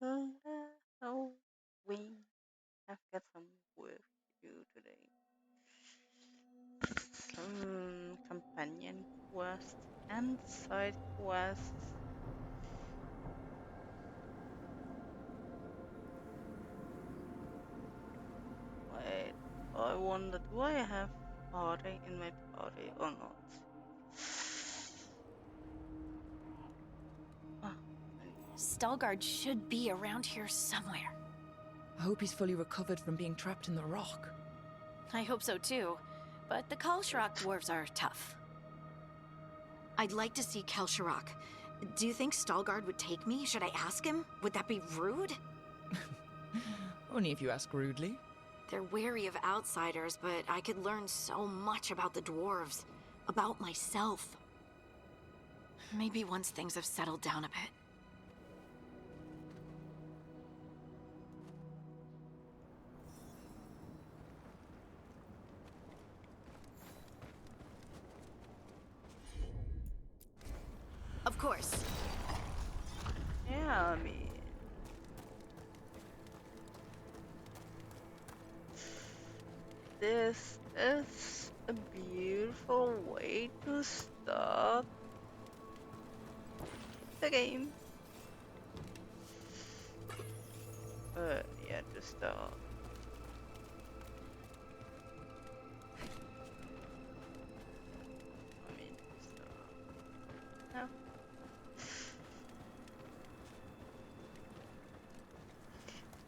Oh, we have got some work to do today. Some companion quests and side quests. Wait, I wonder, do I have party in my party or not? Ah, Stalgard should be around here somewhere. I hope he's fully recovered from being trapped in the rock. I hope so too, but the Kalsharak dwarves are tough. I'd like to see Kalsharak. Do you think Stalgard would take me? Should I ask him? Would that be rude? Only if you ask rudely. They're wary of outsiders, but I could learn so much about the dwarves, about myself. Maybe once things have settled down a bit. Of course. yeah, I mean, this is a beautiful way to start the game. Yeah, to start. I mean, to start. No.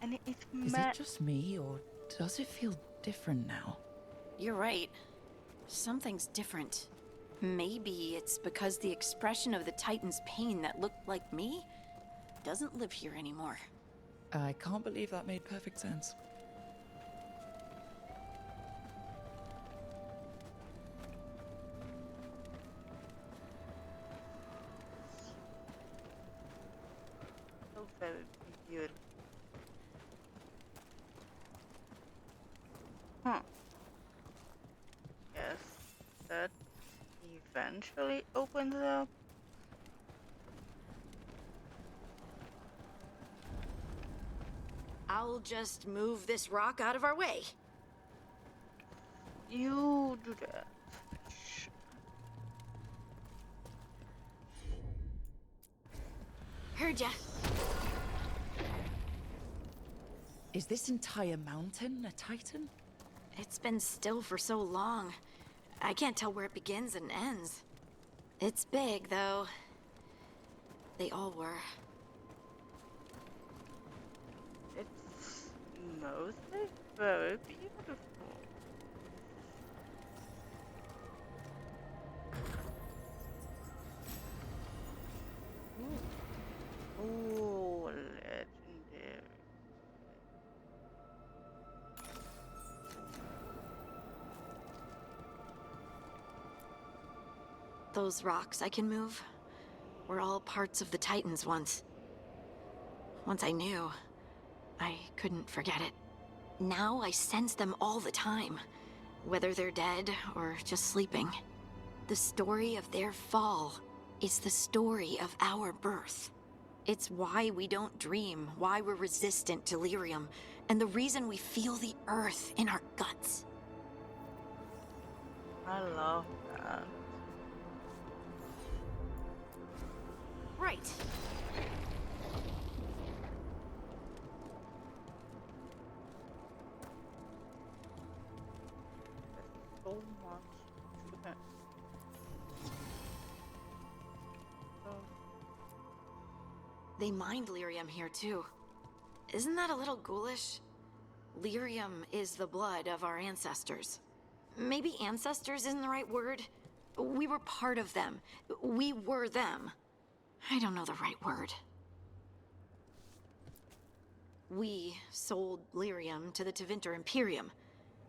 And it Is it just me, or does it feel different now? You're right. Something's different. Maybe it's because the expression of the Titan's pain that looked like me doesn't live here anymore. I can't believe that made perfect sense. so very beautiful. Huh. Guess that eventually opens up. I'll just move this rock out of our way. You do that. Heard ya. Is this entire mountain a titan? It's been still for so long. I can't tell where it begins and ends. It's big, though. They all were. It's mostly very beautiful. Ooh, ooh, legendary. Those rocks I can move were all parts of the Titans once. Once I knew, I couldn't forget it. Now I sense them all the time, whether they're dead or just sleeping. The story of their fall is the story of our birth. It's why we don't dream, why we're resistant to lyrium, and the reason we feel the earth in our guts. I love that. Right. So much to that. So, They mined lyrium here too. Isn't that a little ghoulish? Lyrium is the blood of our ancestors. Maybe ancestors isn't the right word. We were part of them. We were them. I don't know the right word. We sold lyrium to the Tevinter Imperium.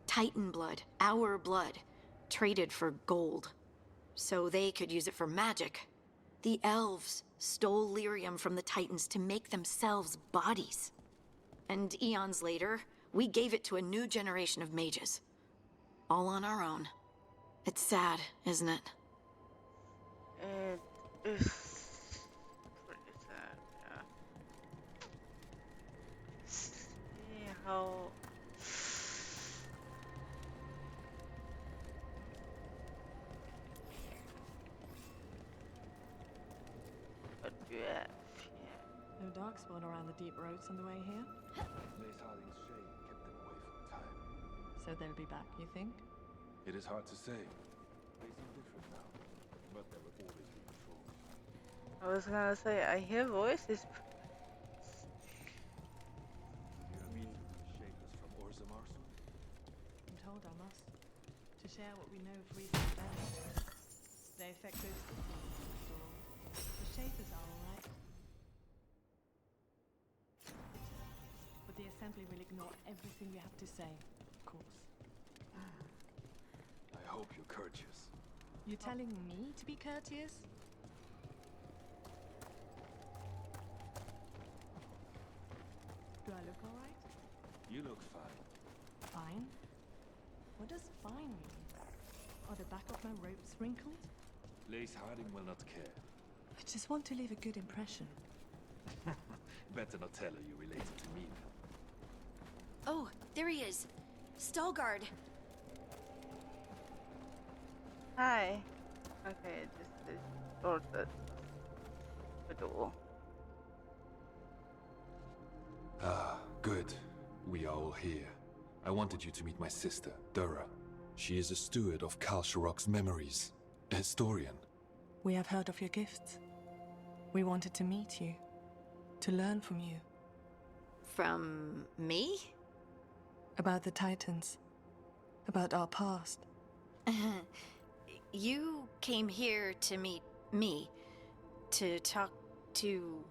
Titan blood, our blood, traded for gold. So they could use it for magic. The elves stole lyrium from the Titans to make themselves bodies. And eons later, we gave it to a new generation of mages. All on our own. It's sad, isn't it? it is pretty sad, yeah. how. What do you have here? No darkspawn around the deep roads on the way here? Lace Harding's shade kept them away for a time. So they'll be back, you think? It is hard to say. They seem different now, but there will always be patrol. I was gonna say, I hear voices. You mean Shapers from Orzamarsu? I'm told I must. To share what we know of recent events. They affect those cities, after all. The Shapers are alright. But the Assembly will ignore everything we have to say, of course. I hope you're courteous. You telling me to be courteous? Do I look alright? You look fine. Fine? What does fine mean? Are the back of my ropes wrinkled? Lace Harding will not care. I just want to leave a good impression. Better not tell her you related to me. Oh, there he is. Stalgard. Hi. Okay, this is sorted. The door. Ah, good. We are all here. I wanted you to meet my sister, Dura. She is a steward of Kal Sharok's memories. A historian. We have heard of your gifts. We wanted to meet you. To learn from you. From me? About the Titans. About our past. You came here to meet me. To talk to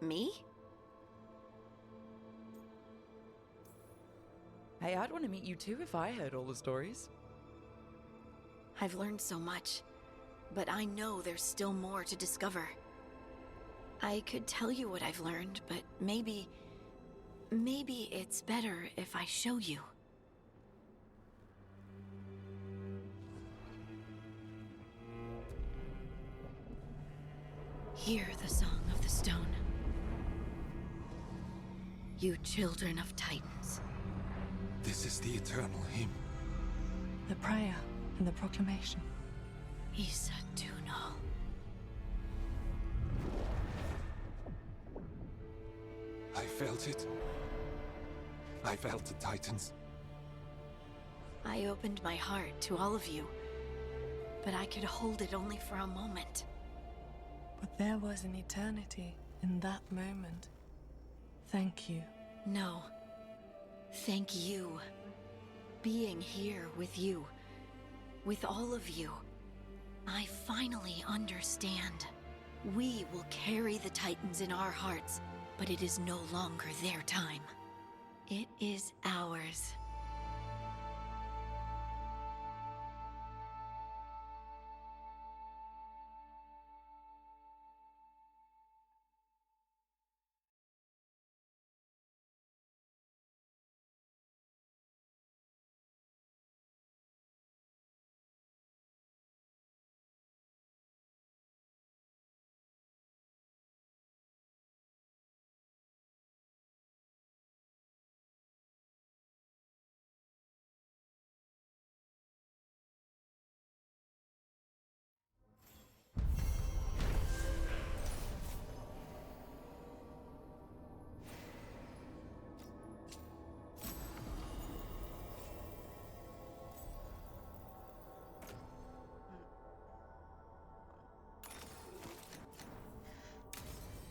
me? Hey, I'd want to meet you too if I heard all the stories. I've learned so much, but I know there's still more to discover. I could tell you what I've learned, but maybe it's better if I show you. Hear the song of the stone. You children of Titans. This is the eternal hymn. The prayer and the proclamation. Isa Tunal. I felt it. I felt the Titans. I opened my heart to all of you, but I could hold it only for a moment. But there was an eternity in that moment. Thank you. No. Thank you. Being here with you. With all of you. I finally understand. We will carry the Titans in our hearts, but it is no longer their time. It is ours.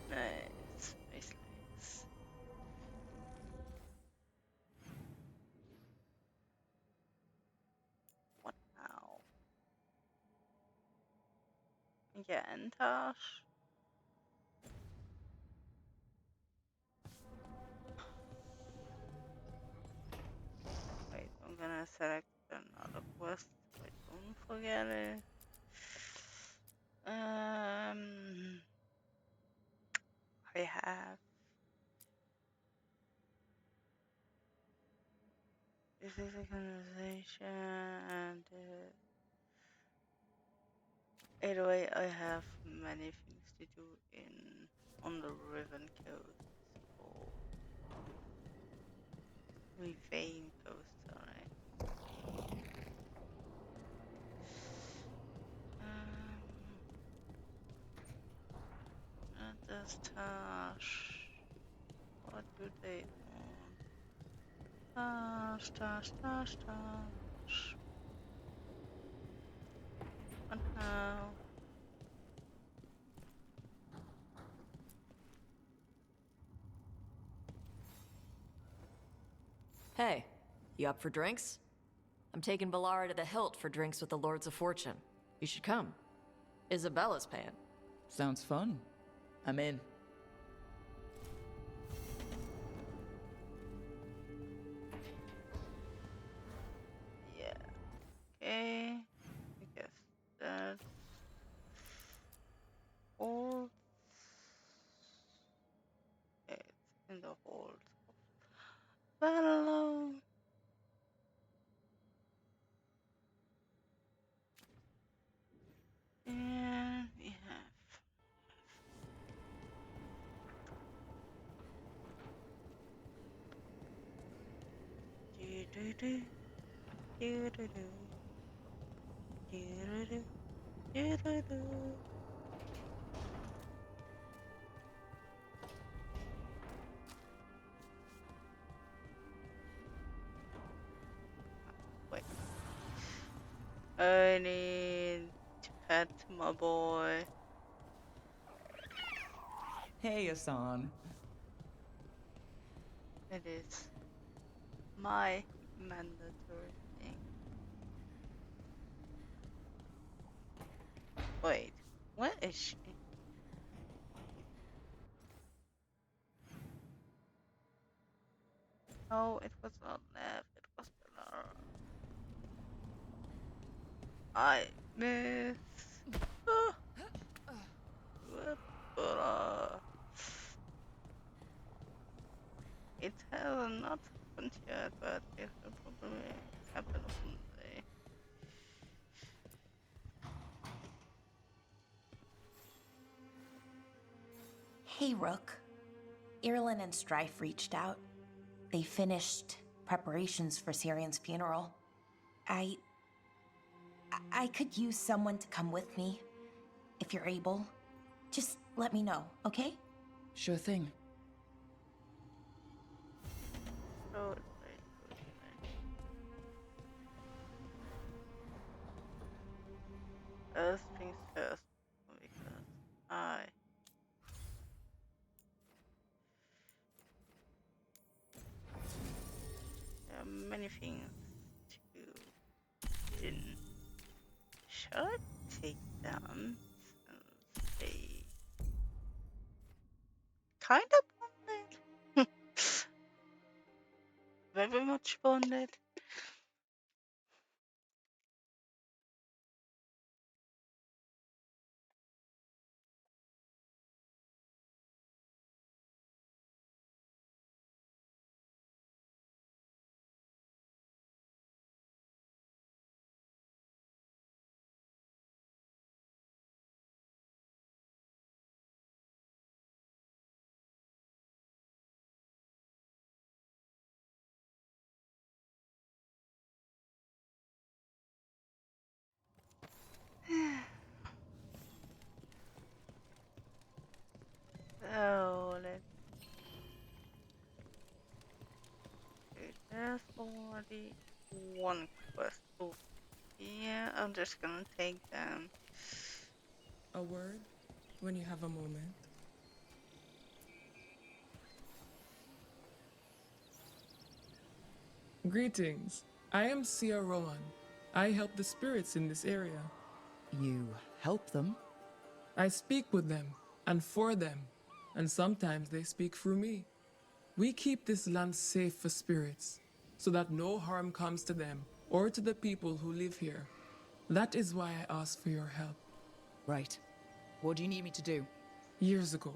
Nice, nice, nice. What now? Igen, Tash. Wait, I'm gonna select another quest so I don't forget it. I have. This is a conversation and either way I have many things to do on the Riven Coast. So We faint ghosts, alright. Let us touch. What do they want? Touch, touch, touch, touch. What now? Hey, you up for drinks? I'm taking Valara to the Hilt for drinks with the Lords of Fortune. You should come. Isabella's paying. Sounds fun. I'm in. Yeah. Okay. I guess that's all. It's in the hold. Hello. And we have. Do-do-do, do-do-do, do-do-do, do-do-do. Wait. I need to pet my boy. Hey, Asan. It is my mandatory thing. Wait, what is she? Oh, it was not left, it was below. I miss. Ah, it has not happened yet, but it will probably happen someday. Hey, Rook. Irlin and Strife reached out. They finished preparations for Syrion's funeral. I could use someone to come with me, if you're able. Just let me know, okay? Sure thing. Oh, first things first, because there are many things to do. Should I take them since they kind of bonded? Very much bonded. So let's see. There's already one quest. Oh, yeah, I'm just gonna take them. A word when you have a moment. Greetings. I am Sia Rowan. I help the spirits in this area. You help them? I speak with them and for them, and sometimes they speak through me. We keep this land safe for spirits, so that no harm comes to them or to the people who live here. That is why I ask for your help. Right. What do you need me to do? Years ago,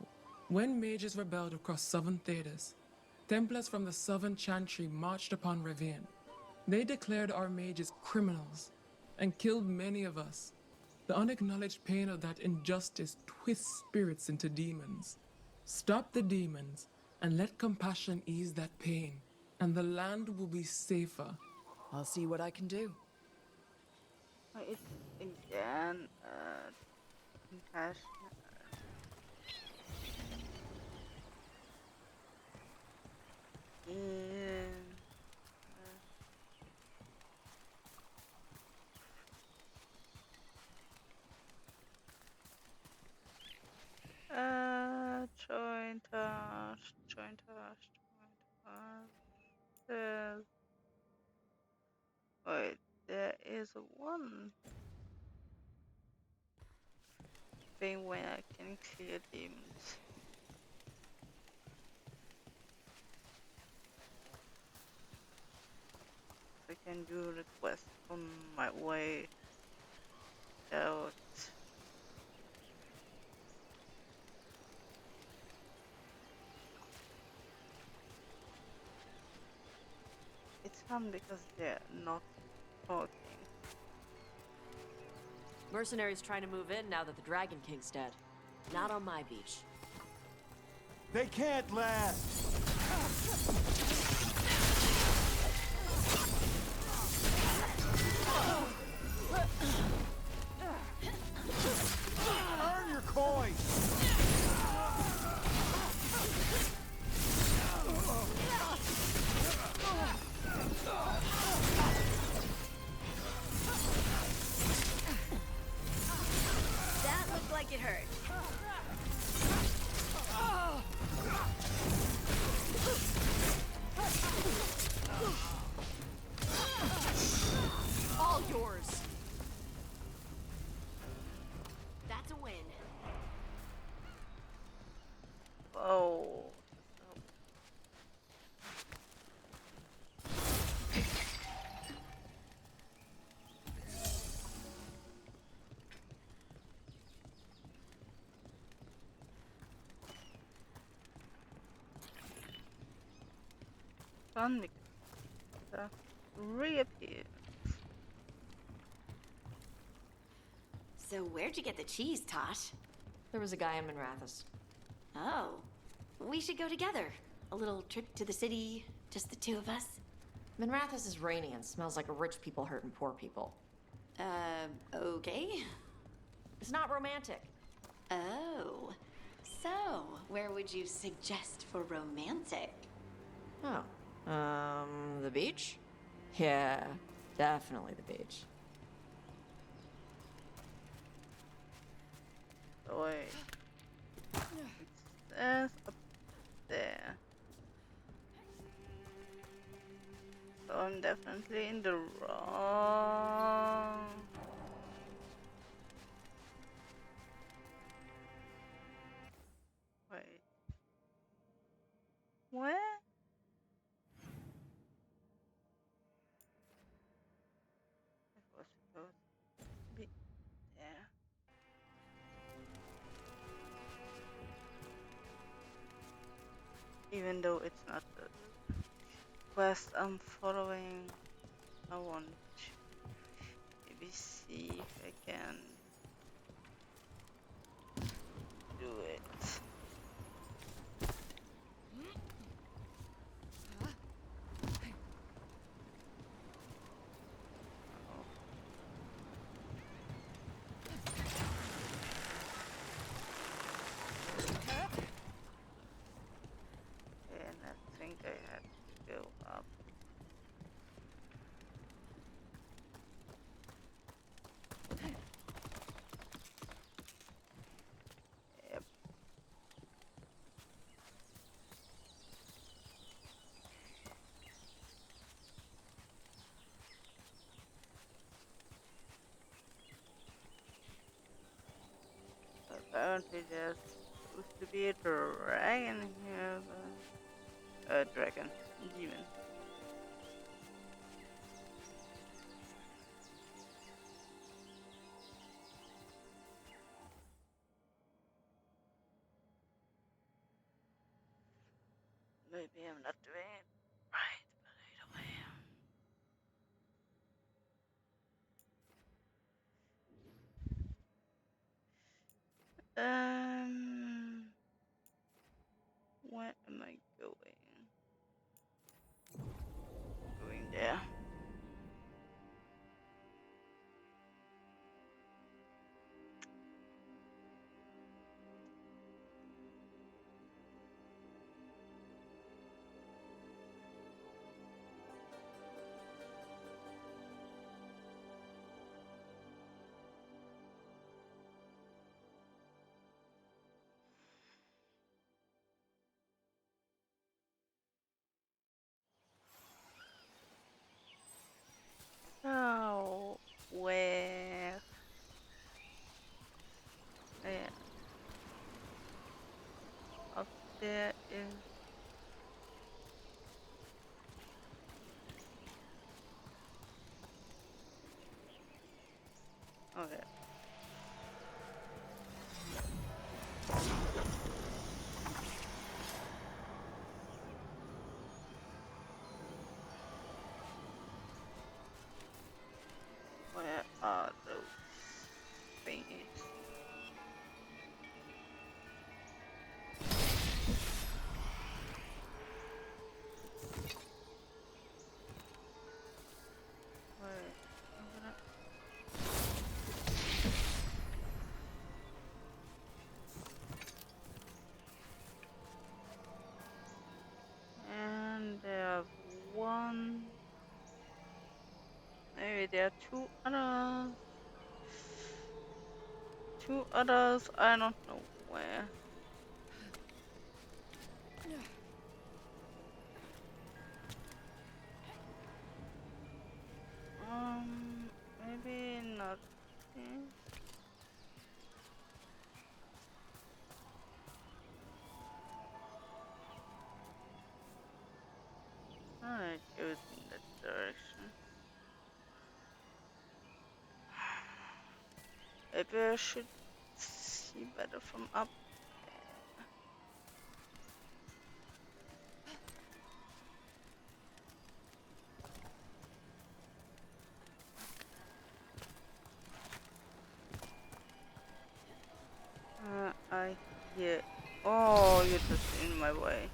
when mages rebelled across southern Thedas, Templars from the southern Chantry marched upon Rivian. They declared our mages criminals and killed many of us. The unacknowledged pain of that injustice twists spirits into demons. Stop the demons and let compassion ease that pain. and the land will be safer. I'll see what I can do. Wait, again, compassion. Yeah. Join task, join task, join task. Wait, there is one thing where I can clear demons. I can do request on my way out. It's fun because they're not talking. Mercenaries trying to move in now that the Dragon King's dead. Not on my beach. They can't last! Earn your coins! That looked like it hurt. All yours! That's a win. Oh. Fun because reappear. So where'd you get the cheese, Tosh? There was a guy in Minrathous. Oh, we should go together. A little trip to the city, just the two of us. Minrathous is rainy and smells like rich people hurting poor people. Okay. It's not romantic. Oh, so where would you suggest for romantic? Oh. The beach? Yeah, definitely the beach. Oh, wait. It says up there. So I'm definitely in the wrong. Wait. Where? It was supposed to be there. Even though it's not the quest I'm following, I want to maybe see if I can do it. And I think I had to go up. Yep. Apparently there's supposed to be a dragon here, but a dragon, demon. Maybe I'm not doing it right, but either way. Where am I going? Yeah. Up there is. Okay. Where are those thingies? Wait, I'm gonna. And there are one. Maybe there are two others. Two others. I don't know where. Maybe not. Hmm. Alright, goes in that direction. Maybe I should see better from up there. I hear. Oh, you're just in my way.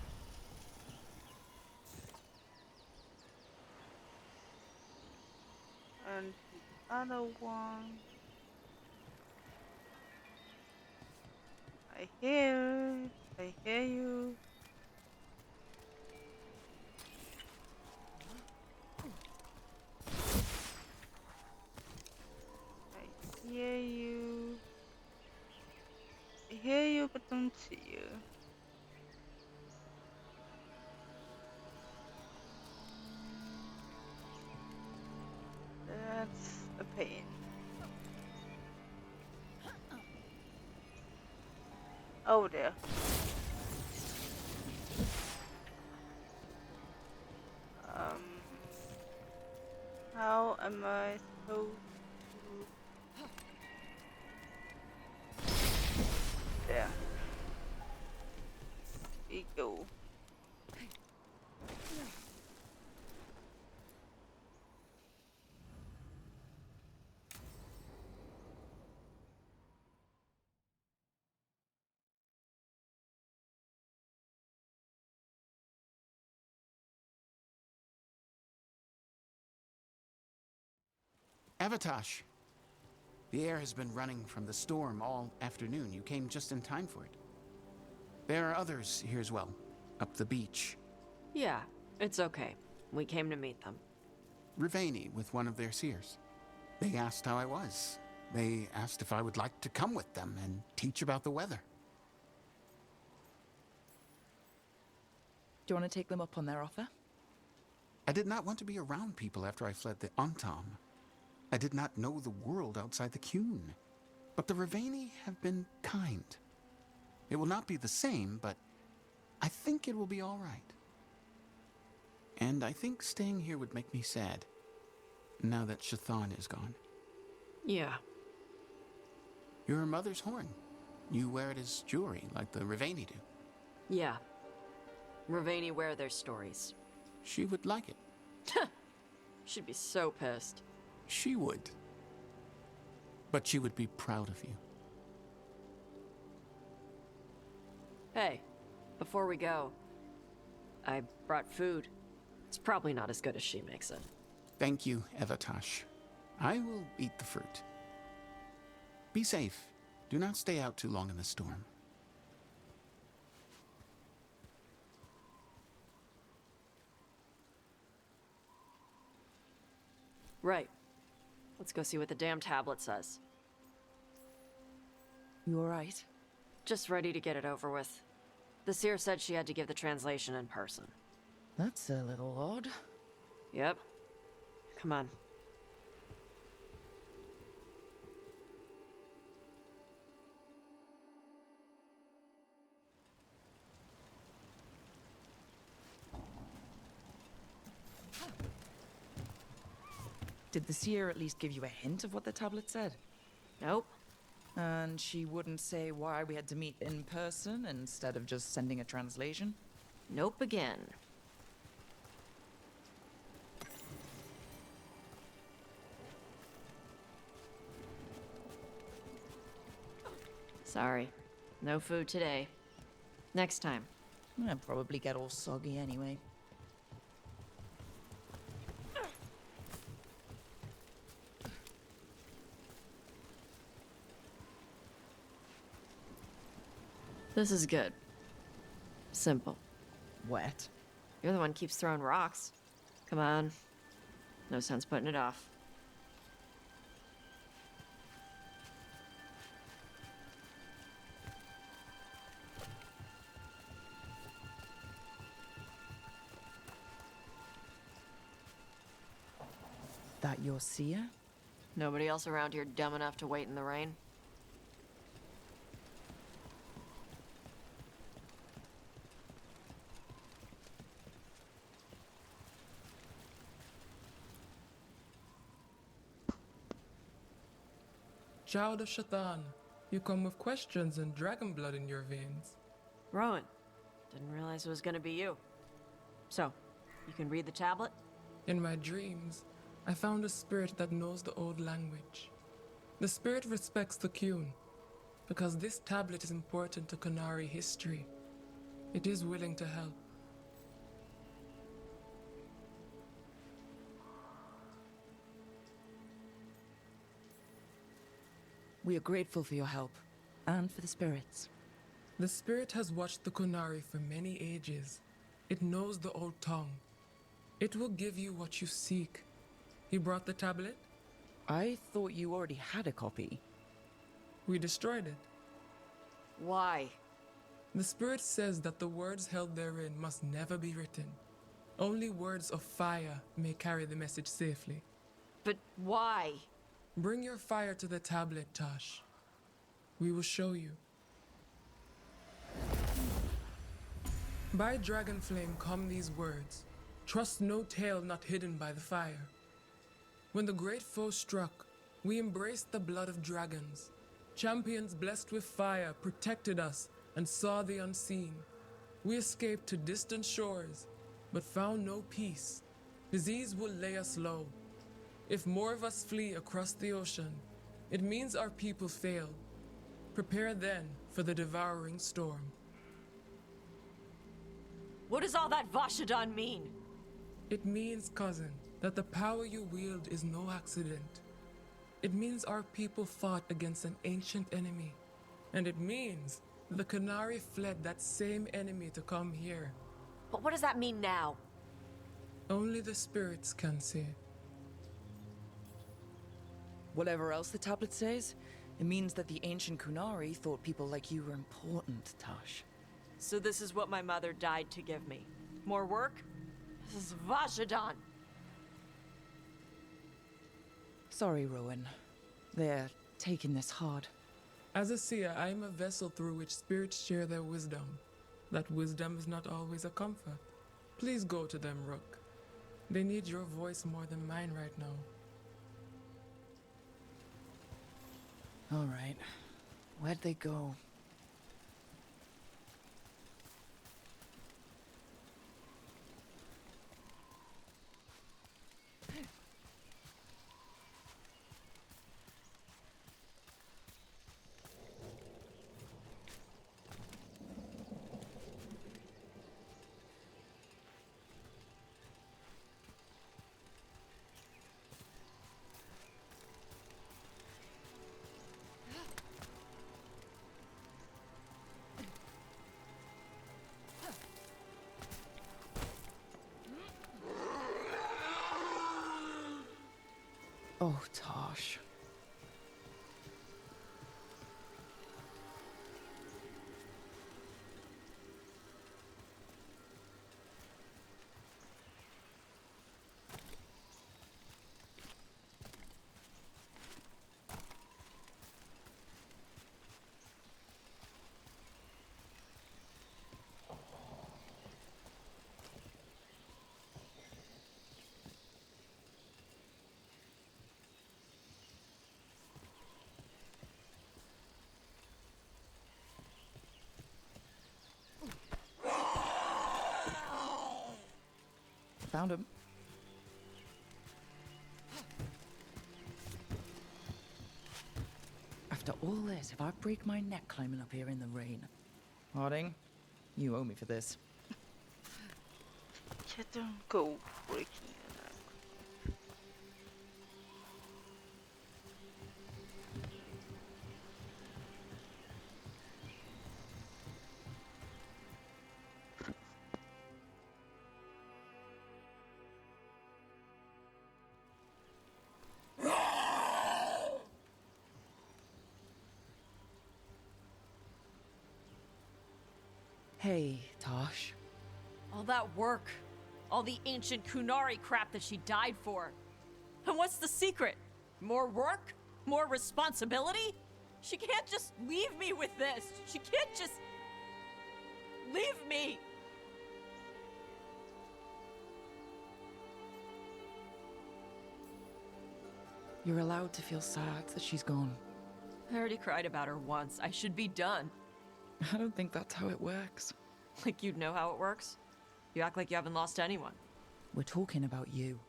And the other one. I hear. I hear you. I hear you. I hear you, but don't see you. That's a pain. Over there. How am I supposed to... There. We go. Avatosh! The air has been running from the storm all afternoon. You came just in time for it. There are others here as well, up the beach. Yeah, it's okay. We came to meet them. Rivaini with one of their seers. They asked how I was. They asked if I would like to come with them and teach about the weather. Do you want to take them up on their offer? I did not want to be around people after I fled the Antam. I did not know the world outside the Qun. But the Rivaini have been kind. It will not be the same, but I think it will be all right. And I think staying here would make me sad, now that Chthon is gone. Yeah. Your mother's horn. You wear it as jewelry, like the Rivaini do. Yeah. Rivaini wear their stories. She would like it. She'd be so pissed. She would. But she would be proud of you. Hey, before we go, I brought food. It's probably not as good as she makes it. Thank you, Avatosh. I will eat the fruit. Be safe. Do not stay out too long in the storm. Right. Let's go see what the damn tablet says. You alright? Just ready to get it over with. The seer said she had to give the translation in person. That's a little odd. Yep. Come on. Did the seer at least give you a hint of what the tablet said? Nope. And she wouldn't say why we had to meet in person instead of just sending a translation? Nope again. Sorry. No food today. Next time. I'd probably get all soggy anyway. This is good. Simple. Wet. You're the one who keeps throwing rocks. Come on. No sense putting it off. That your seer? Nobody else around here dumb enough to wait in the rain? Child of Shaitan, you come with questions and dragon blood in your veins. Rowan. Didn't realize it was gonna be you. So, you can read the tablet? In my dreams, I found a spirit that knows the old language. The spirit respects the Qun, because this tablet is important to Qunari history. It is willing to help. We are grateful for your help, and for the spirits. The spirit has watched the Qunari for many ages. It knows the old tongue. It will give you what you seek. You brought the tablet? I thought you already had a copy. We destroyed it. Why? The spirit says that the words held therein must never be written. Only words of fire may carry the message safely. But why? Bring your fire to the tablet, Tosh. We will show you. By dragon flame come these words. Trust no tale not hidden by the fire. When the great foe struck, we embraced the blood of dragons. Champions blessed with fire protected us and saw the unseen. We escaped to distant shores, but found no peace. Disease will lay us low. If more of us flee across the ocean, it means our people failed. Prepare then for the devouring storm. What does all that Vashadan mean? It means, cousin, that the power you wield is no accident. It means our people fought against an ancient enemy. And it means the Qunari fled that same enemy to come here. But what does that mean now? Only the spirits can say. Whatever else the tablet says, it means that the ancient Qunari thought people like you were important, Tosh. So this is what my mother died to give me. More work? This is Vashadan. Sorry, Rowan. They're taking this hard. As a seer, I am a vessel through which spirits share their wisdom. That wisdom is not always a comfort. Please go to them, Rook. They need your voice more than mine right now. All right. Where'd they go? Oh, Tosh. found him. After all this, if I break my neck climbing up here in the rain. Harding, you owe me for this. Yeah, don't go breaking your neck. Hey, Tosh. All that work, all the ancient Kunari crap that she died for. And what's the secret? More work? More responsibility? She can't just leave me with this. She can't just leave me. You're allowed to feel sad that she's gone. I already cried about her once. I should be done. I don't think that's how it works. Like you'd know how it works? You act like you haven't lost anyone. We're talking about you.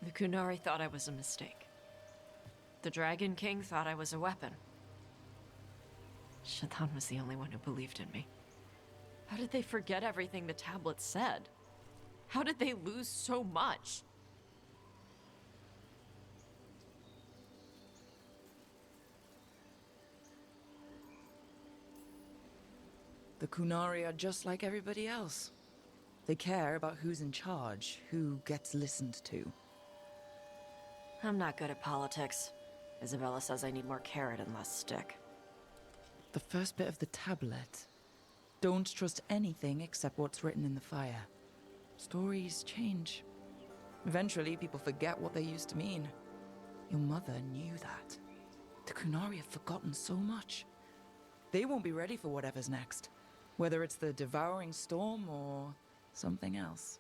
The Kunari thought I was a mistake. The Dragon King thought I was a weapon. Shaitan was the only one who believed in me. How did they forget everything the tablets said? How did they lose so much? The Kunari are just like everybody else. They care about who's in charge, who gets listened to. I'm not good at politics. Isabella says I need more carrot and less stick. The first bit of the tablet. Don't trust anything except what's written in the fire. Stories change. Eventually, people forget what they used to mean. Your mother knew that. The Kunari have forgotten so much. They won't be ready for whatever's next. Whether it's the devouring storm or something else.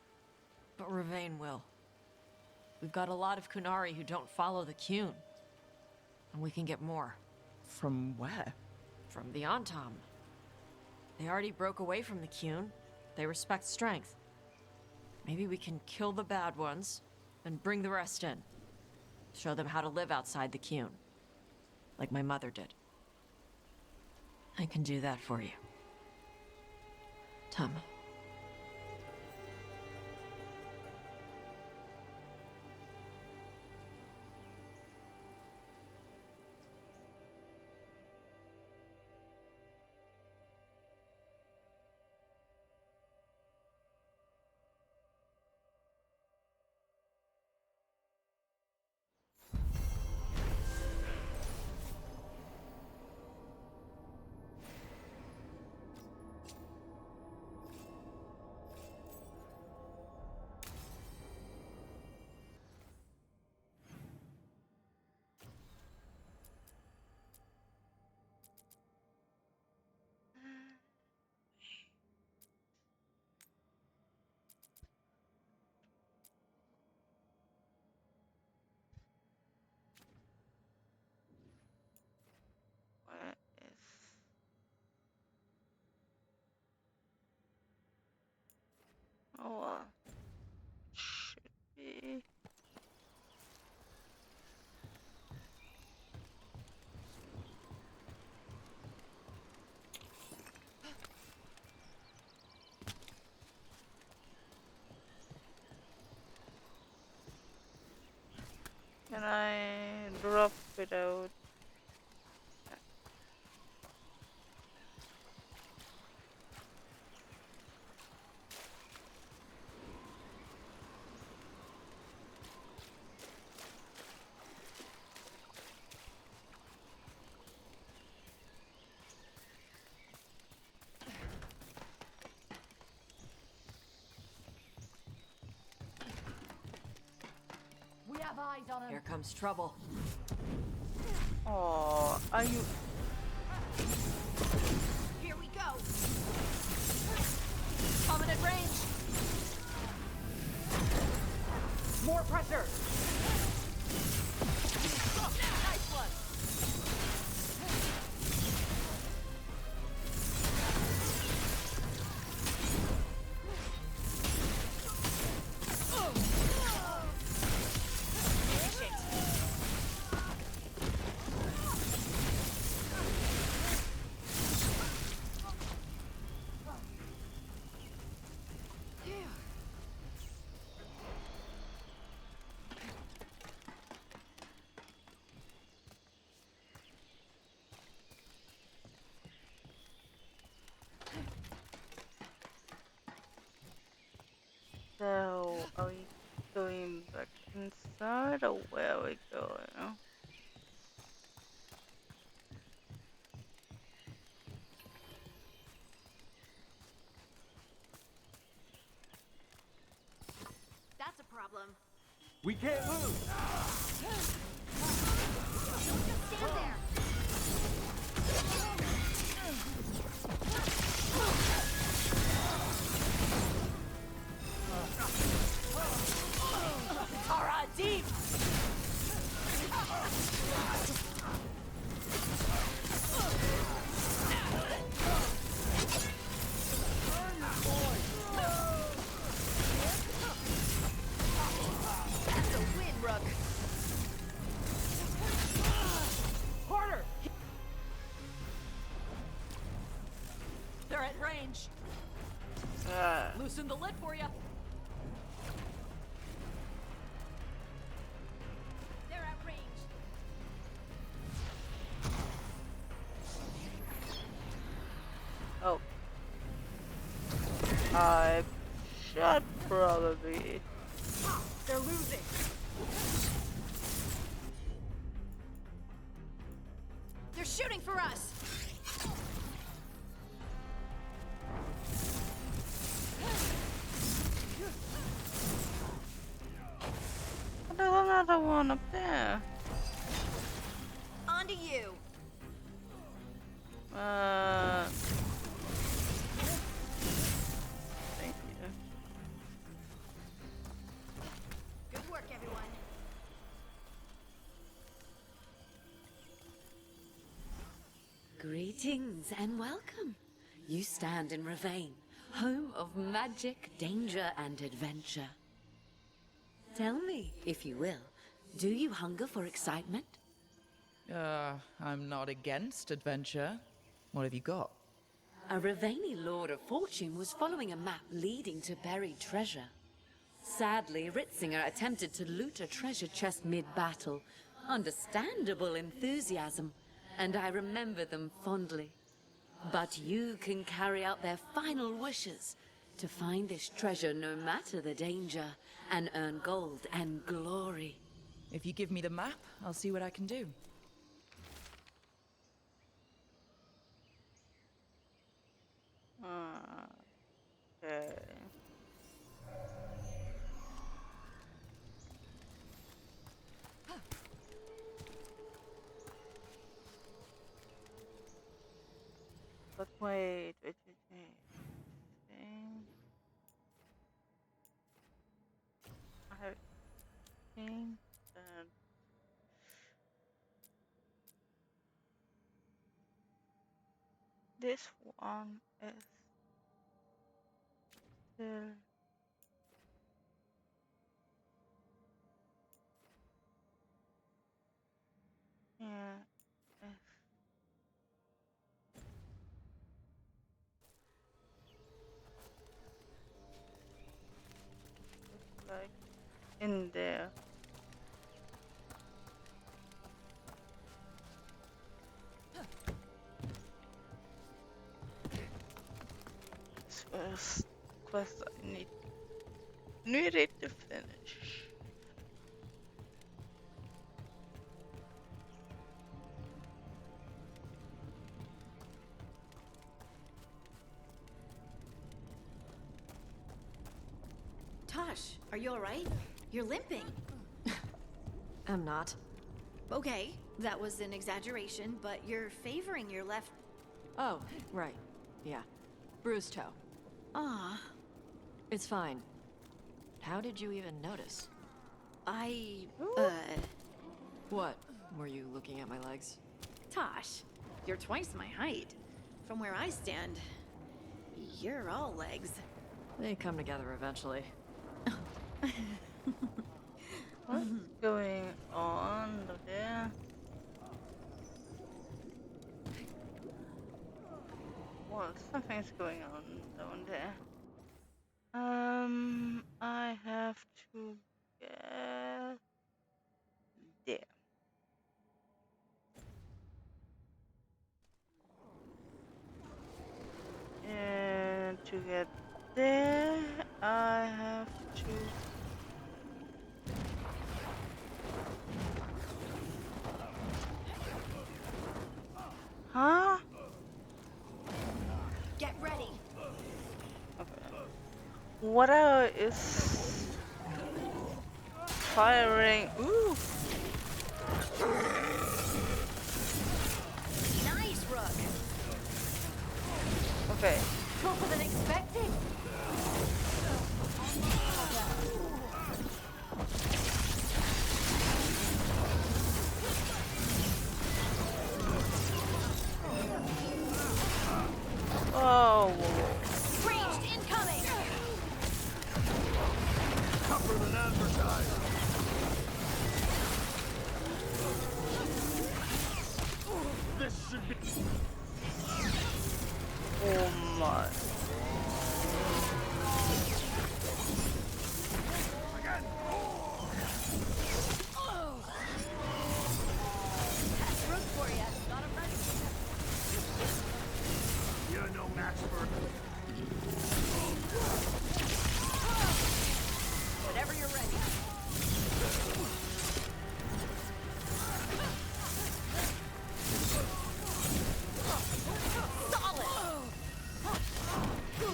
But Ravane will. We've got a lot of Kunari who don't follow the Qun. And we can get more. From where? From the Antam. They already broke away from the Qun. They respect strength. Maybe we can kill the bad ones, and bring the rest in. Show them how to live outside the Qun. Like my mother did. I can do that for you. Tama. Where is... Oh, should be... Can I drop without... We have eyes on him. Here comes trouble. Oh, are you... Here we go. Coming at range. More pressure. Nice one. matter where we go, you know. That's a problem. We can't lose! Don't just stand there. Tara, deep! That's a win, Rook. Harder! They're at range. Loosen the lid for you. They're at range. Oh. I should probably. They're losing. They're shooting for us. There's another one up there. On to you. Thank you. Good work, everyone. Greetings and welcome. You stand in Ravane, home of magic, danger, and adventure. Tell me, if you will, do you hunger for excitement? I'm not against adventure. What have you got? A Ravani Lord of Fortune was following a map leading to buried treasure. Sadly, Ritzinger attempted to loot a treasure chest mid-battle. Understandable enthusiasm, and I remember them fondly. But you can carry out their final wishes to find this treasure no matter the danger, and earn gold and glory. If you give me the map, I'll see what I can do. Okay. But wait. I have thing that this one is still yeah. It's like in there. This first quest I needed to finish. Tosh, are you alright? You're limping. I'm not. Okay, that was an exaggeration, but you're favoring your left. Oh, right. Yeah. Bruised toe. Ah, It's fine. How did you even notice? What? Were you looking at my legs? Tosh, you're twice my height. From where I stand, you're all legs. They come together eventually. What's going on there? Well, something's going on down there. I have to get there. And to get there, I have to Huh? Get ready. What is firing? Ooh. Nice, Rook. Okay. Tougher than expected. Oh. Ranged incoming. Tougher than advertised. This should be. Oh my. That's Rook for you. Got him ready. You're no match for. Whenever you're ready.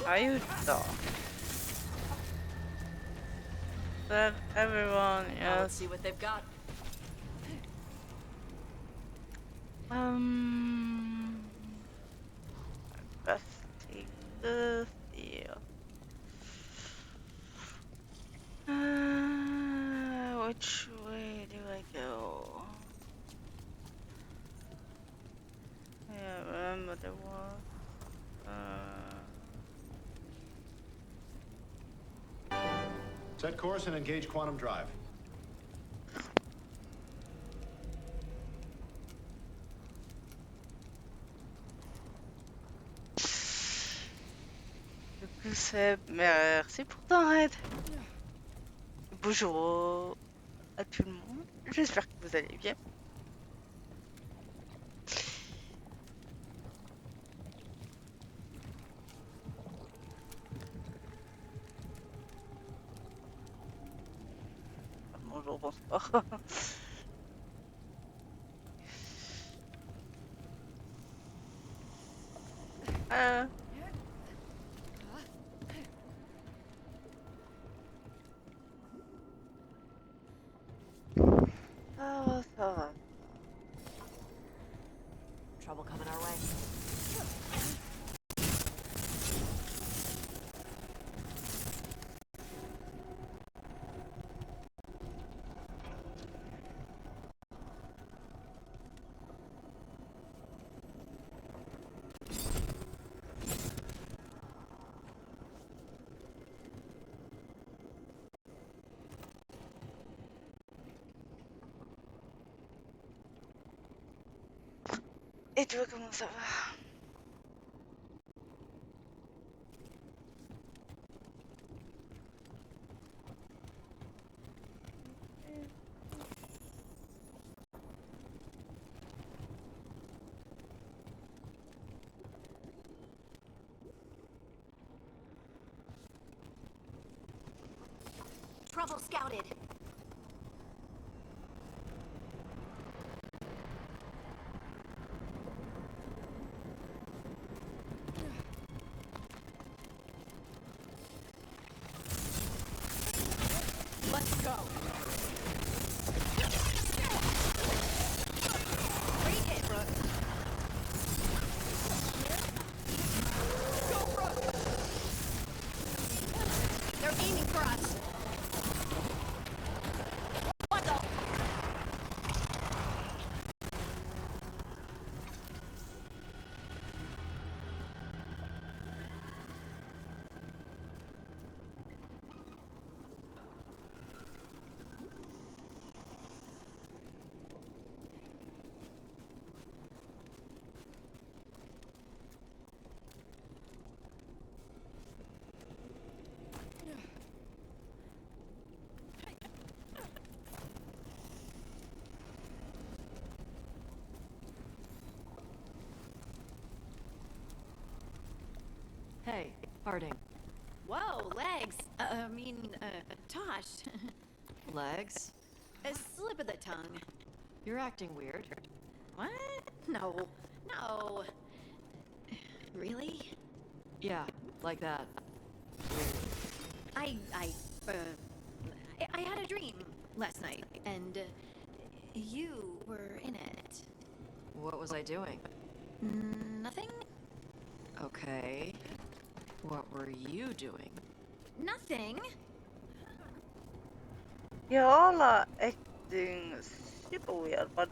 Are you dog? Let everyone, Now let's yes. see what they've got. Let's take this here. Which way do I go? Yeah, remember there was. Set course and engage quantum drive. Le plus c'est. Merci pour ton aide. Bonjour à tout le monde. J'espère que vous allez bien. Bonjour, bonsoir. Euh, ça va. Trouble coming our way. Et toi, comment ça va? Trouble scouted. Let's go. Great hit, Rook. Go, Rook. They're aiming for us. What the? Hey, Harding. Whoa, legs. Tosh. Legs? A slip of the tongue. You're acting weird. What? No. No. Really? Yeah, like that. Uh, I had a dream last night, and you were in it. What was I doing? Nothing? Okay. What were you doing? Nothing. Y'all are acting super weird, but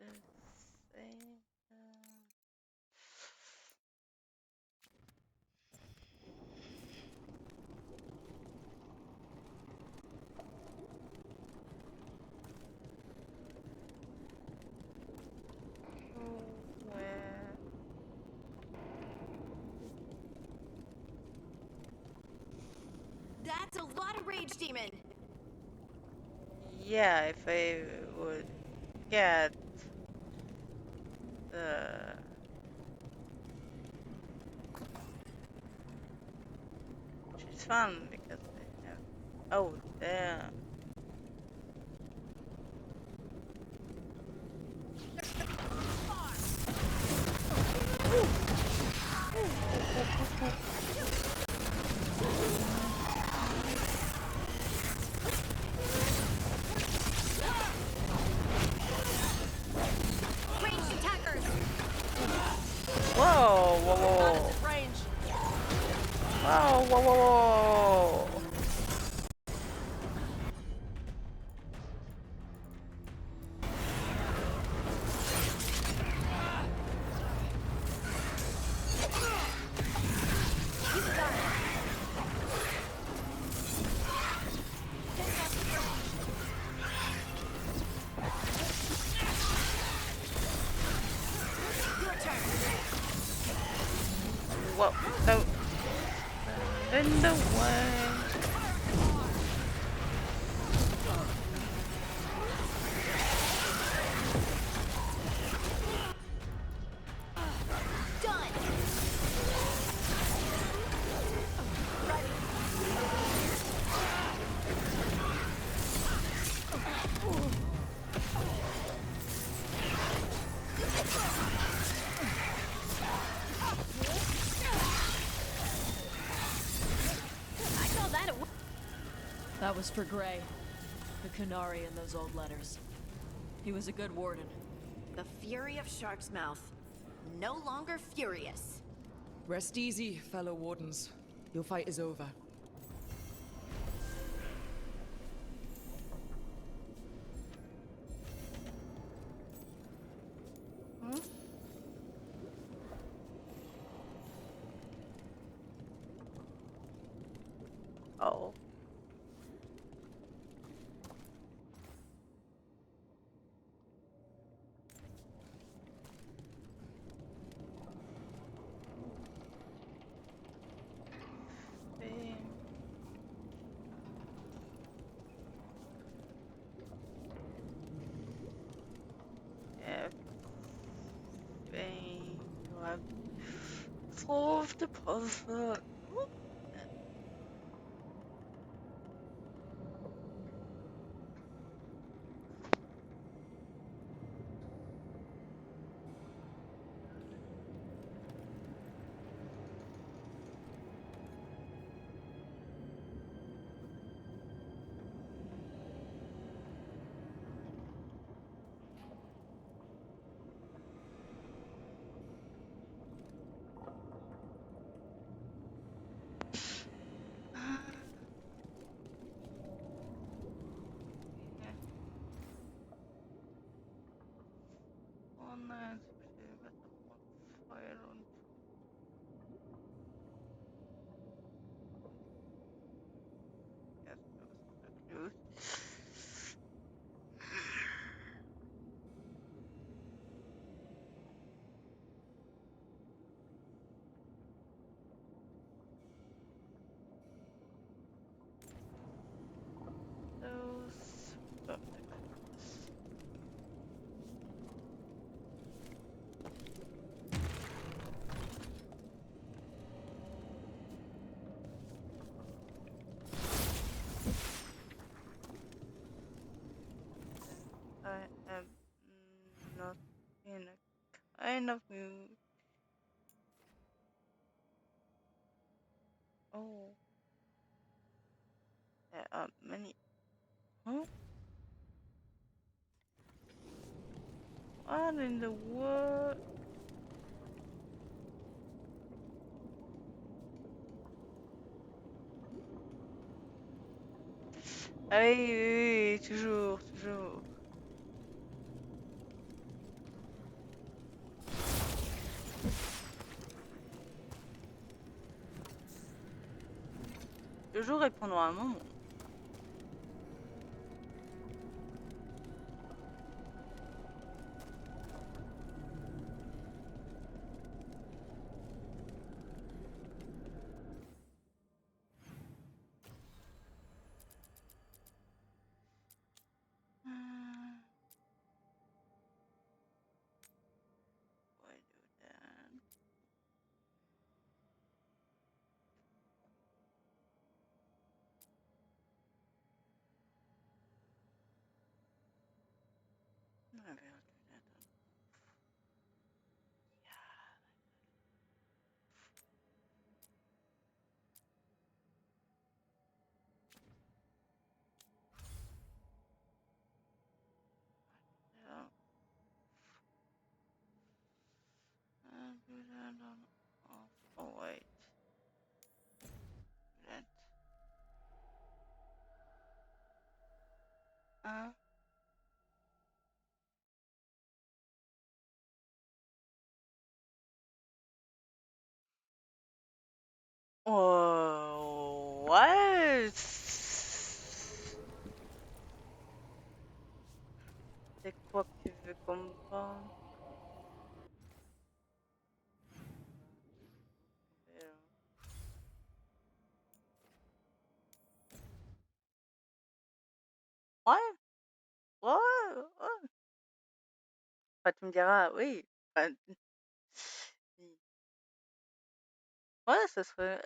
it's same. Where? That's a lot of rage, demon. Yeah, if I would get the which is fun because I have oh damn. Ranged attackers. Whoa, whoa, whoa. Range. Whoa, whoa, whoa, whoa. Whoa, no. In the way. Done. I call that a. That was for Gray. The Canary in those old letters. He was a good warden. The fury of Shark's Mouth. No longer furious. Rest easy, fellow wardens. Your fight is over. Hmm? Oh. Bing. Yeah. Bing. You have solved the puzzle. kind of mood. Oh. There are many. Huh? What in the world? Ah oui, oui, oui, toujours, toujours. Toujours et pendant un moment. Why do that? Maybe I'll do that then. Yeah. I'll do that on off. Oh wait. That. Oh, what? C'est quoi que tu veux comprendre? Ouais, ouais, ouais. Enfin, tu me diras, oui. Enfin, ouais, ça serait.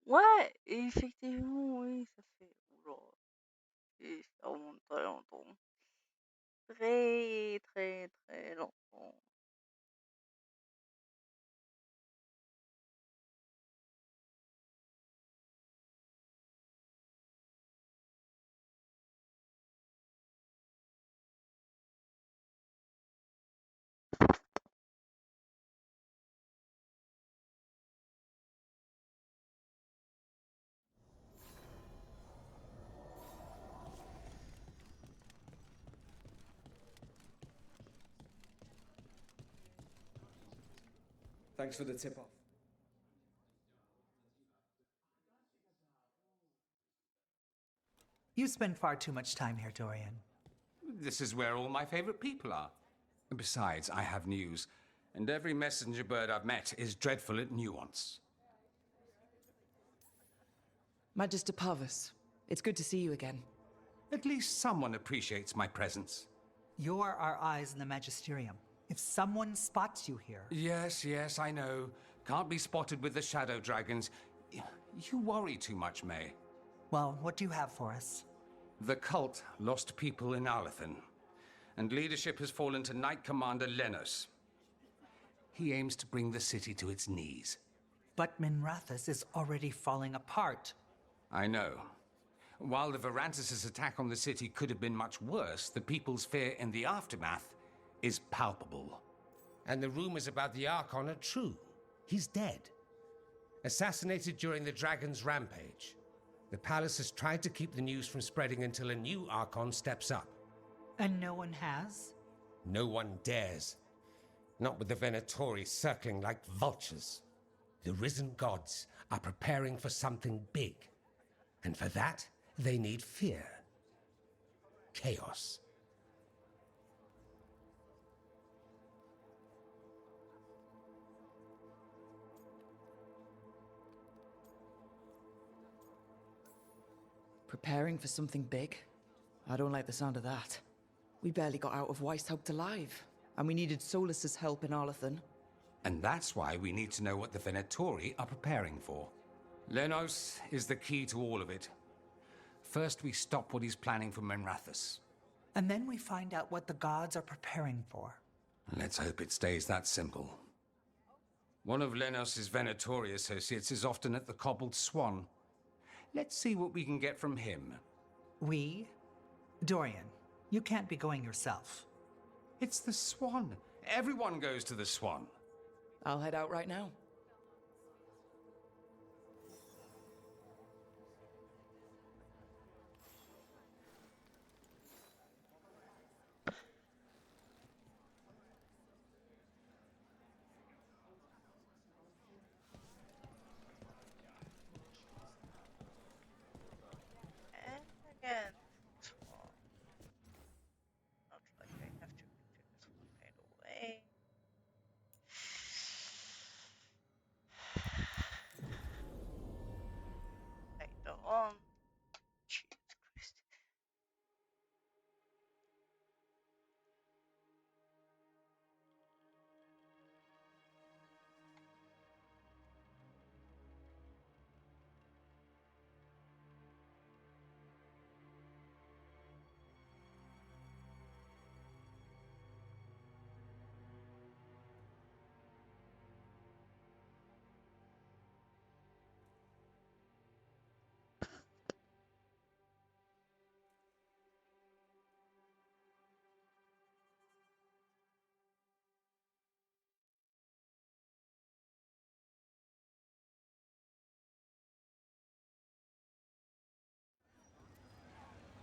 Ouais, effectivement, oui, ça fait. Oula, et ça remonte très longtemps. Très, très, très longtemps. Thanks for the tip-off. You spend far too much time here, Dorian. This is where all my favorite people are. Besides, I have news, and every messenger bird I've met is dreadful at nuance. Magister Parvus, it's good to see you again. At least someone appreciates my presence. You're our eyes in the Magisterium. If someone spots you here... Yes, I know. Can't be spotted with the Shadow Dragons. You worry too much, May. Well, what do you have for us? The cult lost people in Arlathan, and leadership has fallen to Knight Commander Lenos. He aims to bring the city to its knees. But Minrathous is already falling apart. I know. While the Varantis' attack on the city could have been much worse, the people's fear in the aftermath is palpable. And the rumors about the Archon are true. He's dead. Assassinated during the Dragon's rampage. The palace has tried to keep the news from spreading until a new Archon steps up. And no one has? No one dares. Not with the Venatori circling like vultures. The risen gods are preparing for something big. And for that, they need fear. Chaos. Preparing for something big? I don't like the sound of that. We barely got out of Weishaupt alive, and we needed Solus's help in Arlathan. And that's why we need to know what the Venatori are preparing for. Lenos is the key to all of it. First, we stop what he's planning for Minrathous. And then we find out what the gods are preparing for. Let's hope it stays that simple. One of Lenos's Venatori associates is often at the Cobbled Swan. Let's see what we can get from him. We? Dorian, you can't be going yourself. It's the Swan. Everyone goes to the Swan. I'll head out right now. And again, Swan. Not like I have to do this one right away. Later on. Jesus Christ.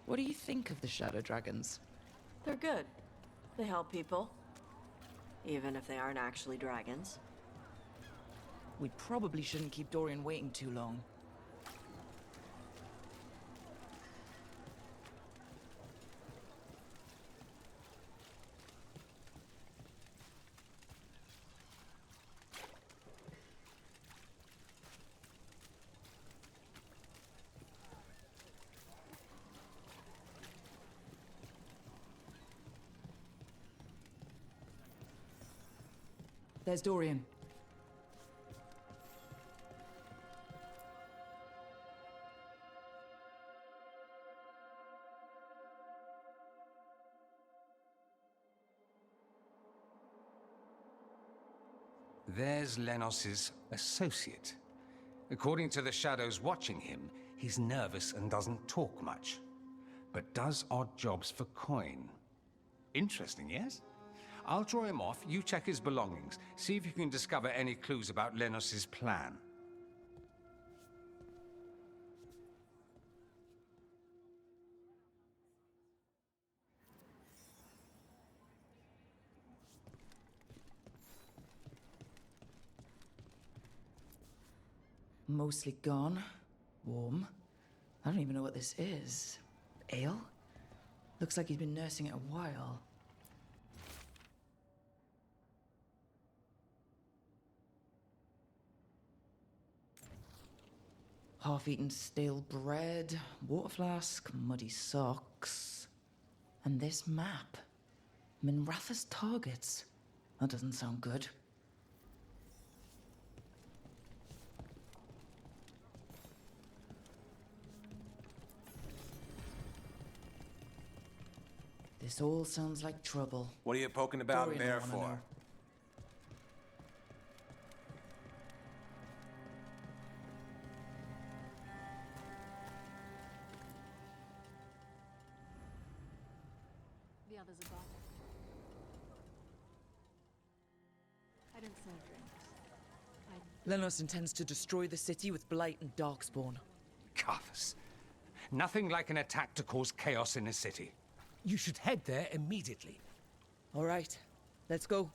What do you think of the Shadow Dragons? They're good. They help people. Even if they aren't actually dragons. We probably shouldn't keep Dorian waiting too long. There's Dorian. There's Lenos's associate. According to the shadows watching him, he's nervous and doesn't talk much, but does odd jobs for coin. Interesting, yes? I'll draw him off, you check his belongings, see if you can discover any clues about Lenos's plan. Mostly gone. Warm. I don't even know what this is. Ale? Looks like he's been nursing it a while. Half-eaten stale bread, water flask, muddy socks. And this map. Minratha's targets. That doesn't sound good. This all sounds like trouble. What are you poking about Dorian, in there I wanna for? know. The others above. I don't sell drinks. Lenos intends to destroy the city with Blight and Darkspawn. Carthus. Nothing like an attack to cause chaos in a city. You should head there immediately. All right, let's go.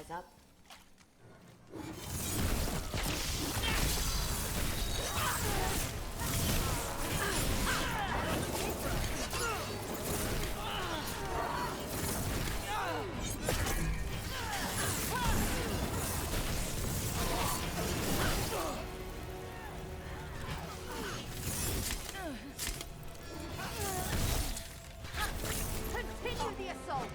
size up. Continue the assault!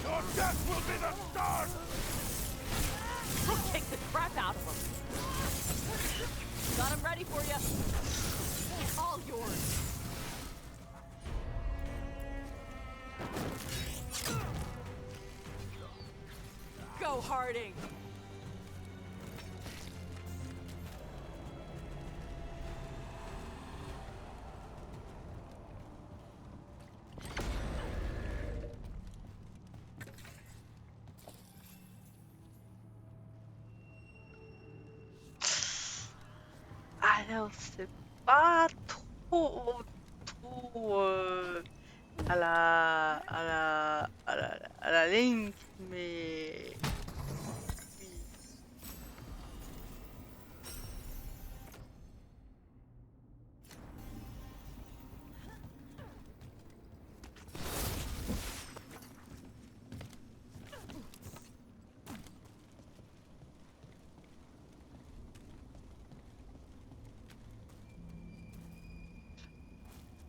Your death will be the start! We'll kick the crap out of them. Got him ready for you. All yours. Go, Harding. Alors c'est pas trop à la Link, mais oui.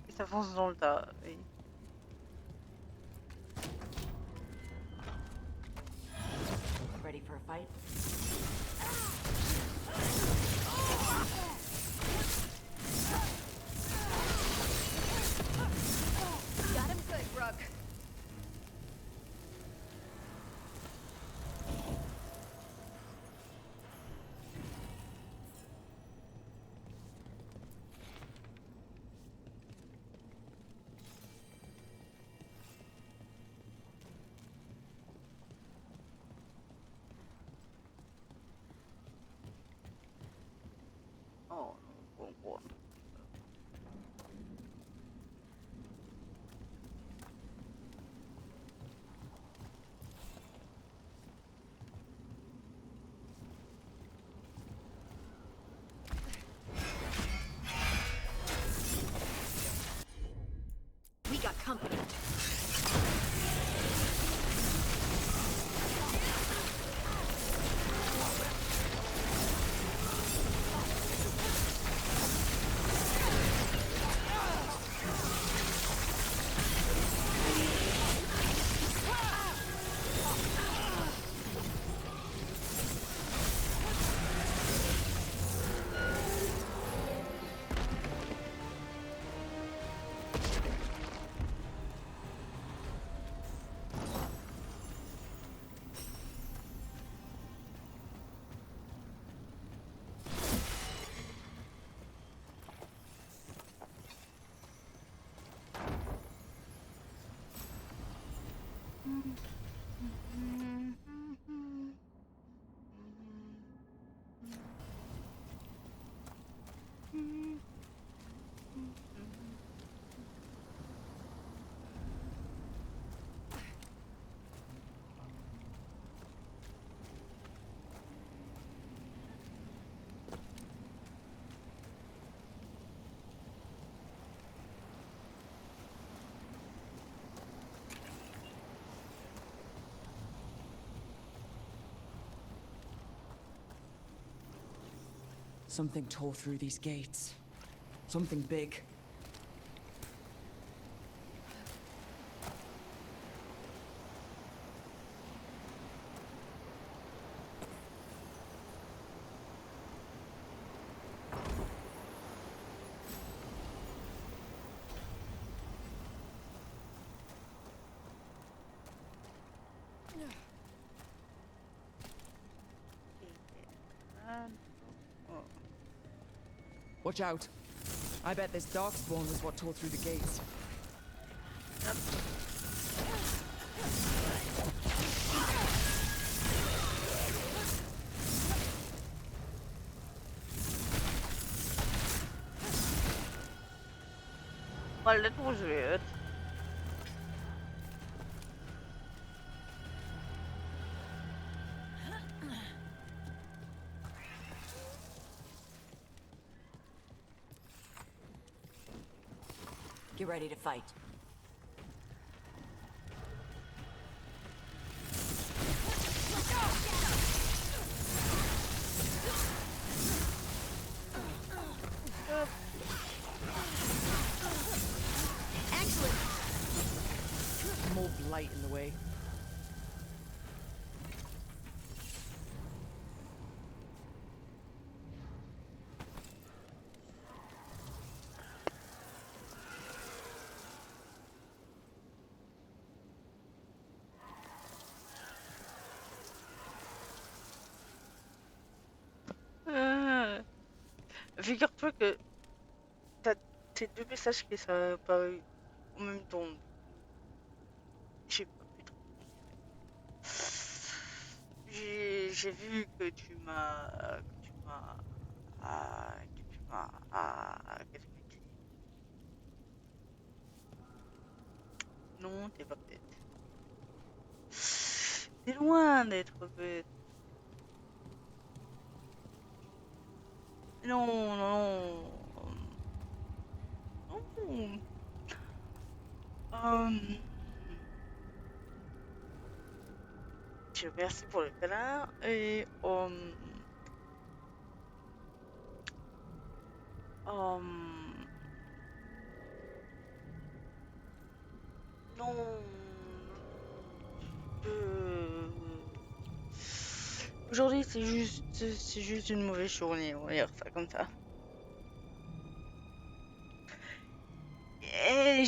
Il s'avance dans le tas, oui. Ready for a fight? Got him good, Rook. Oh, buon buono. We got company. Something tore through these gates. Something big. Watch out. I bet this darkspawn was what tore through the gates. Well, that was weird. Get ready to fight. Excellent. More blight in the way. Figure-toi que t'as tes deux messages qui sont apparus en même temps. J'ai pas pu trop. J'ai vu que tu m'as. Que tu m'as. Que tu m'as. Que tu m'as dit. Non, t'es pas bête. T'es loin d'être bête. Non, non, non. Je merci pour le câlin et non, aujourd'hui c'est juste une mauvaise journée, on va dire ça comme ça. Et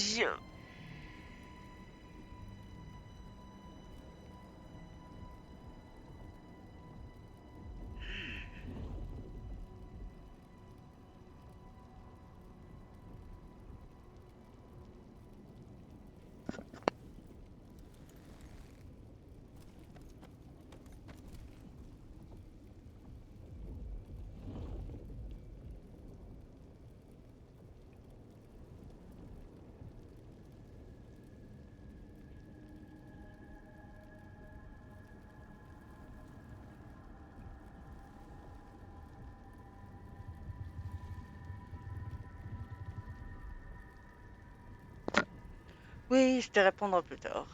oui, je te répondrai plus tard.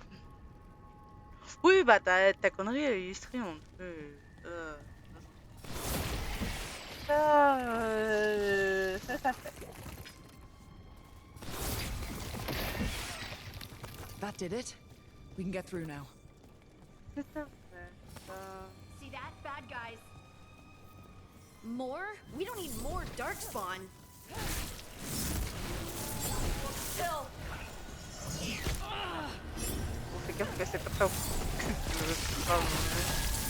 Oui, bah ta connerie elle est illustrée un peu. Ça fait. That did it. We can get through now. C'est ça fait. See that? Bad guys. More? We don't need more darkspawn. Still. Fais gaffe que c'est pas top.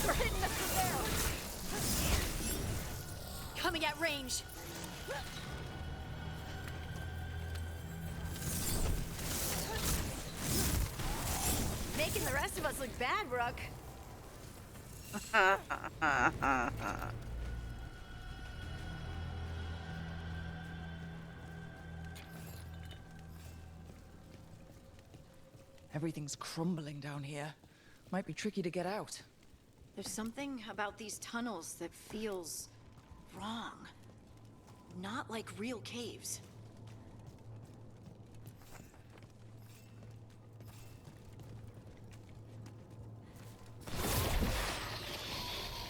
We're hitting us from there. Coming at range. Making the rest of us look bad, Rook. Everything's crumbling down here. Might be tricky to get out. There's something about these tunnels that feels wrong. Not like real caves.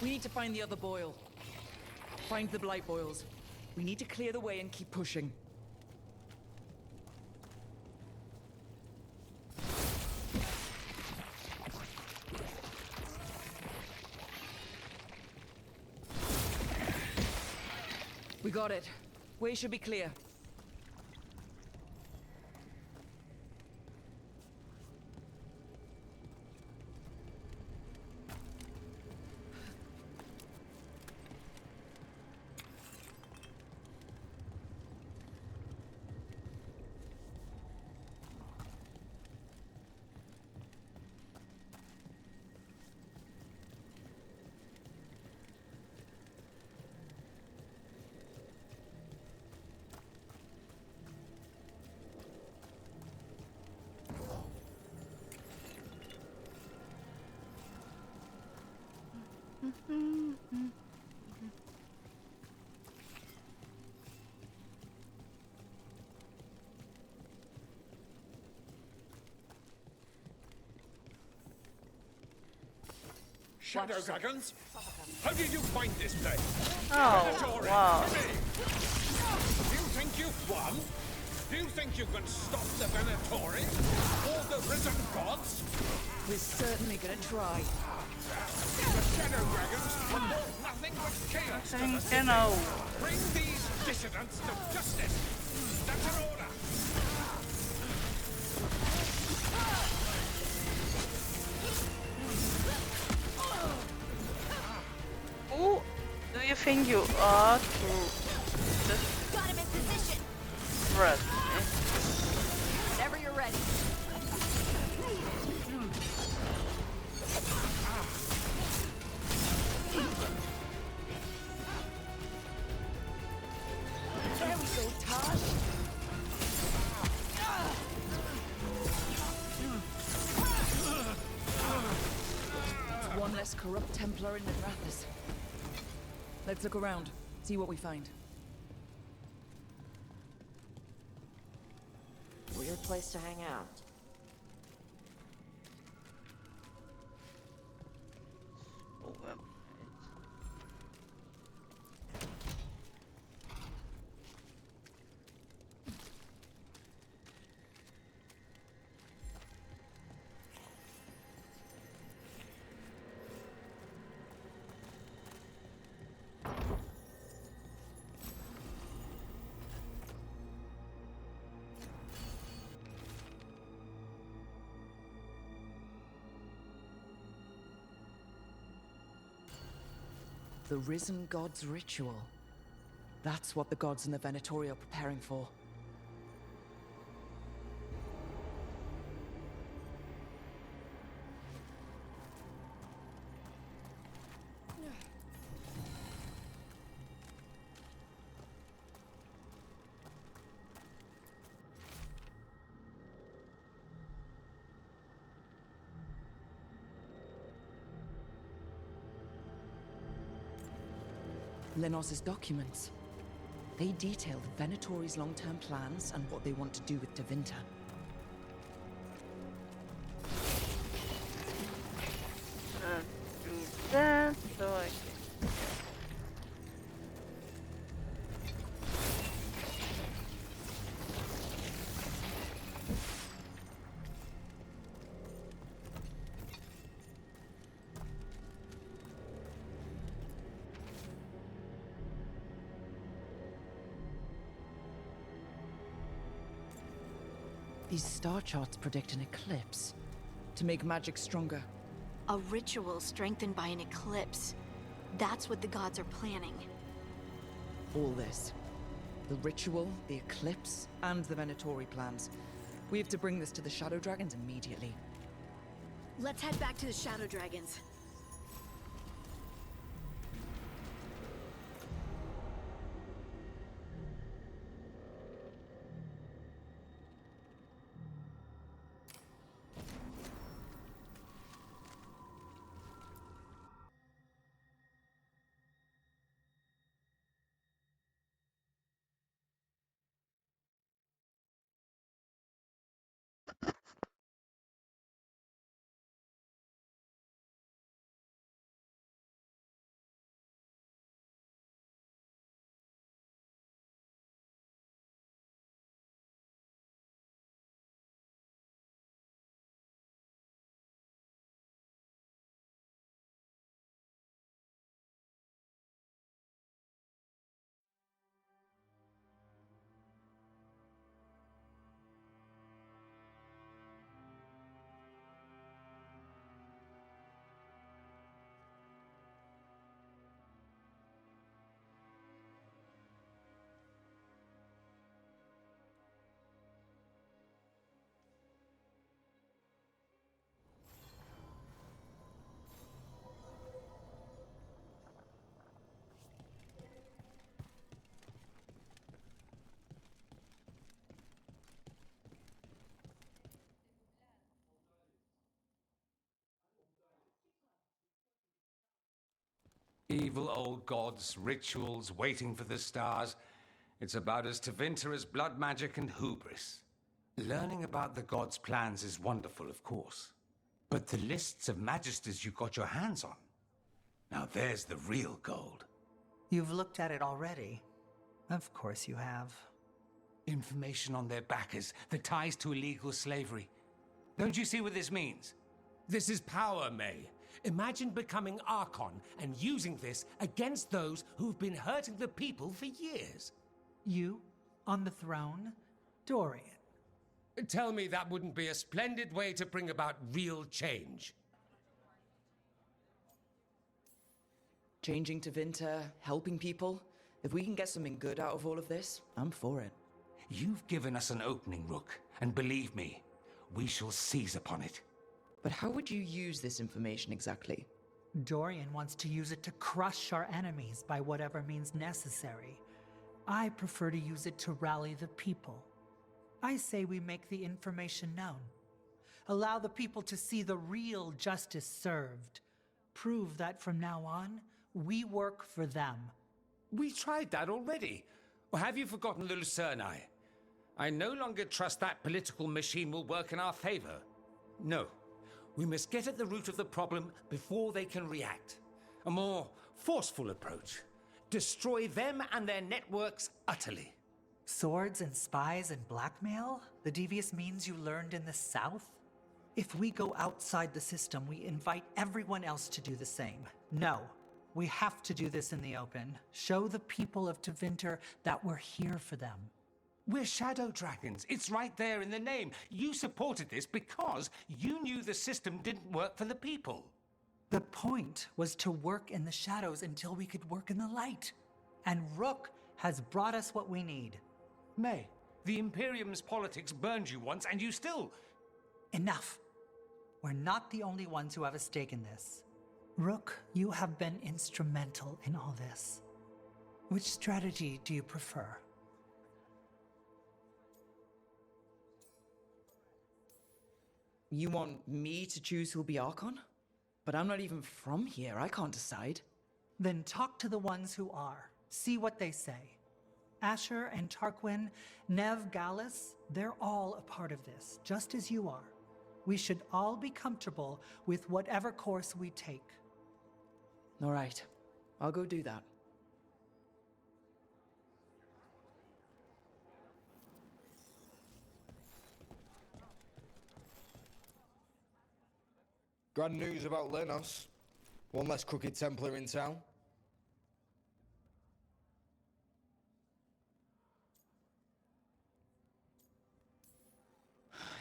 We need to find the other boil. Find the blight boils. We need to clear the way and keep pushing. We got it. Way should be clear. Shadow Dragons? How did you find this place? Oh, Venatori, wow. come in. Do you think you've won? Do you think you can stop the Venatori? Or the risen gods? We're certainly gonna try. The Shadow Dragons will know nothing but chaos to the city. Bring these dissidents to justice. That's an order. Who do you think you are to just Got him in position. threat me? Whenever you're ready. There we go, Tosh. It's one less corrupt Templar in Mithrathis. Let's look around, see what we find. Weird place to hang out. The Risen God's ritual. That's what the gods in the Venatori are preparing for. Lenos's documents. They detail the Venatori's long-term plans and what they want to do with Tevinter. Do that so I can. These star charts predict an eclipse to make magic stronger. A ritual strengthened by an eclipse. That's what the gods are planning. All this. The ritual, the eclipse, and the Venatori plans. We have to bring this to the Shadow Dragons immediately. Let's head back to the Shadow Dragons. Evil old gods, rituals, waiting for the stars. It's about as Tevinter as blood magic and hubris. Learning about the gods' plans is wonderful, of course. But the lists of magisters you got your hands on, Now there's the real gold. You've looked at it already. Of course you have. Information on their backers, the ties to illegal slavery. Don't you see what this means? This is power, May. Imagine becoming Archon and using this against those who've been hurting the people for years. You, on the throne, Dorian. Tell me that wouldn't be a splendid way to bring about real change. Changing to Vinter, helping people. If we can get something good out of all of this, I'm for it. You've given us an opening, Rook, and believe me, we shall seize upon it. But how would you use this information exactly? Dorian wants to use it to crush our enemies by whatever means necessary. I prefer to use it to rally the people. I say we make the information known. Allow the people to see the real justice served. Prove that from now on, we work for them. We tried that already. Or have you forgotten the Lucerni? I no longer trust that political machine will work in our favor. No. We must get at the root of the problem before they can react. A more forceful approach. Destroy them and their networks utterly. Swords and spies and blackmail? The devious means you learned in the South? If we go outside the system, we invite everyone else to do the same. No, we have to do this in the open. Show the people of Tevinter that we're here for them. We're Shadow Dragons. It's right there in the name. You supported this because you knew the system didn't work for the people. The point was to work in the shadows until we could work in the light. And Rook has brought us what we need. May, the Imperium's politics burned you once and you still... Enough. We're not the only ones who have a stake in this. Rook, you have been instrumental in all this. Which strategy do you prefer? You want me to choose who'll be Archon? But I'm not even from here. I can't decide. Then talk to the ones who are. See what they say. Asher and Tarquin, Nev, Gallus, they're all a part of this, just as you are. We should all be comfortable with whatever course we take. All right. I'll go do that. Grand news about Lenos. One less crooked Templar in town.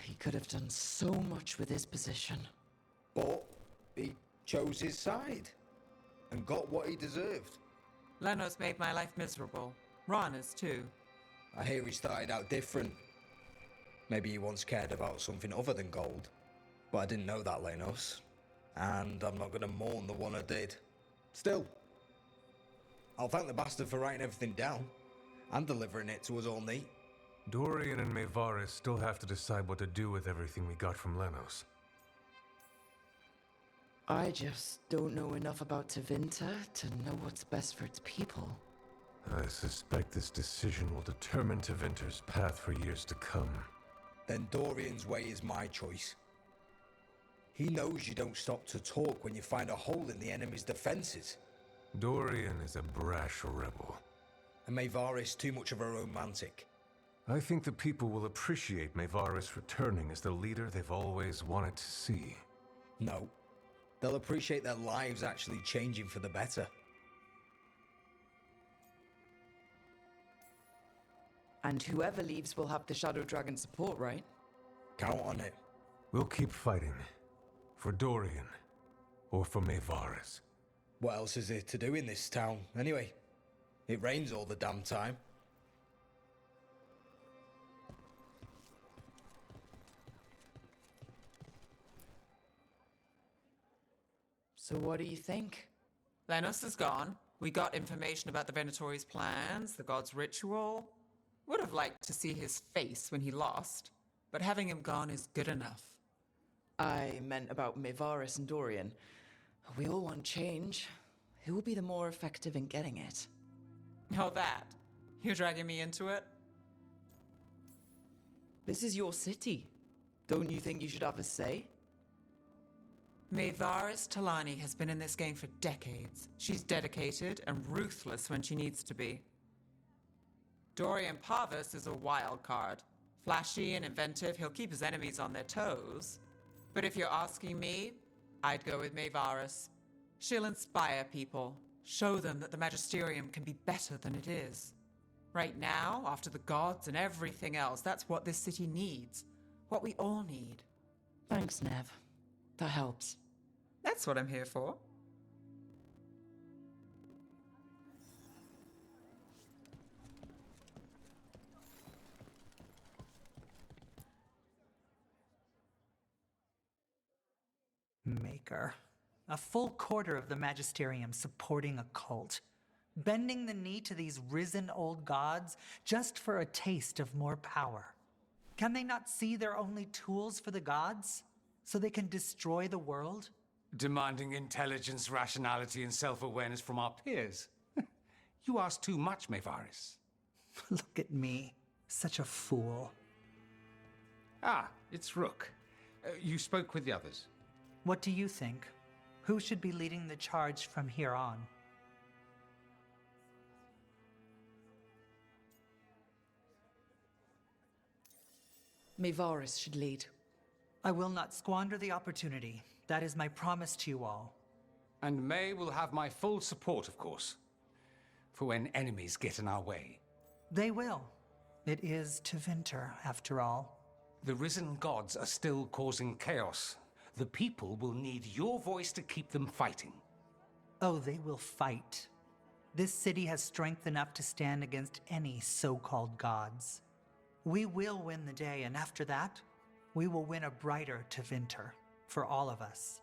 He could have done so much with his position. But he chose his side and got what he deserved. Lenos made my life miserable. Rana's too. I hear he started out different. Maybe he once cared about something other than gold. But I didn't know that, Lenos. And I'm not going to mourn the one I did. Still, I'll thank the bastard for writing everything down and delivering it to us all neat. Dorian and Maevaris still have to decide what to do with everything we got from Lenos. I just don't know enough about Tevinter to know what's best for its people. I suspect this decision will determine Tevinter's path for years to come. Then Dorian's way is my choice. He knows you don't stop to talk when you find a hole in the enemy's defenses. Dorian is a brash rebel. And Maevaris too much of a romantic. I think the people will appreciate Maevaris returning as the leader they've always wanted to see. No. They'll appreciate their lives actually changing for the better. And whoever leaves will have the Shadow Dragon support, right? Count on it. We'll keep fighting. For Dorian. Or for Maevaris. What else is there to do in this town, anyway? It rains all the damn time. So what do you think? Lenos is gone. We got information about the Venatori's plans, the god's ritual. Would have liked to see his face when he lost, but having him gone is good enough. I meant about Maevaris and Dorian. We all want change. Who will be the more effective in getting it? Oh, that. You're dragging me into it? This is your city. Don't you think you should have a say? Maevaris Talani has been in this game for decades. She's dedicated and ruthless when she needs to be. Dorian Parvis is a wild card. Flashy and inventive, he'll keep his enemies on their toes. But if you're asking me, I'd go with Maevaris. She'll inspire people, show them that the Magisterium can be better than it is. Right now, after the gods and everything else, that's what this city needs. What we all need. Thanks, Nev. That helps. That's what I'm here for. Maker. A full quarter of the Magisterium supporting a cult. Bending the knee to these risen old gods just for a taste of more power. Can they not see they're only tools for the gods? So they can destroy the world? Demanding intelligence, rationality, and self-awareness from our peers. You ask too much, Maevaris. Look at me. Such a fool. Ah, it's Rook. You spoke with the others. What do you think? Who should be leading the charge from here on? Maevaris should lead. I will not squander the opportunity. That is my promise to you all. And May will have my full support, of course. For when enemies get in our way. They will. It is Tevinter, after all. The risen gods are still causing chaos. The people will need your voice to keep them fighting. Oh, they will fight. This city has strength enough to stand against any so-called gods. We will win the day, and after that, we will win a brighter Tevinter for all of us.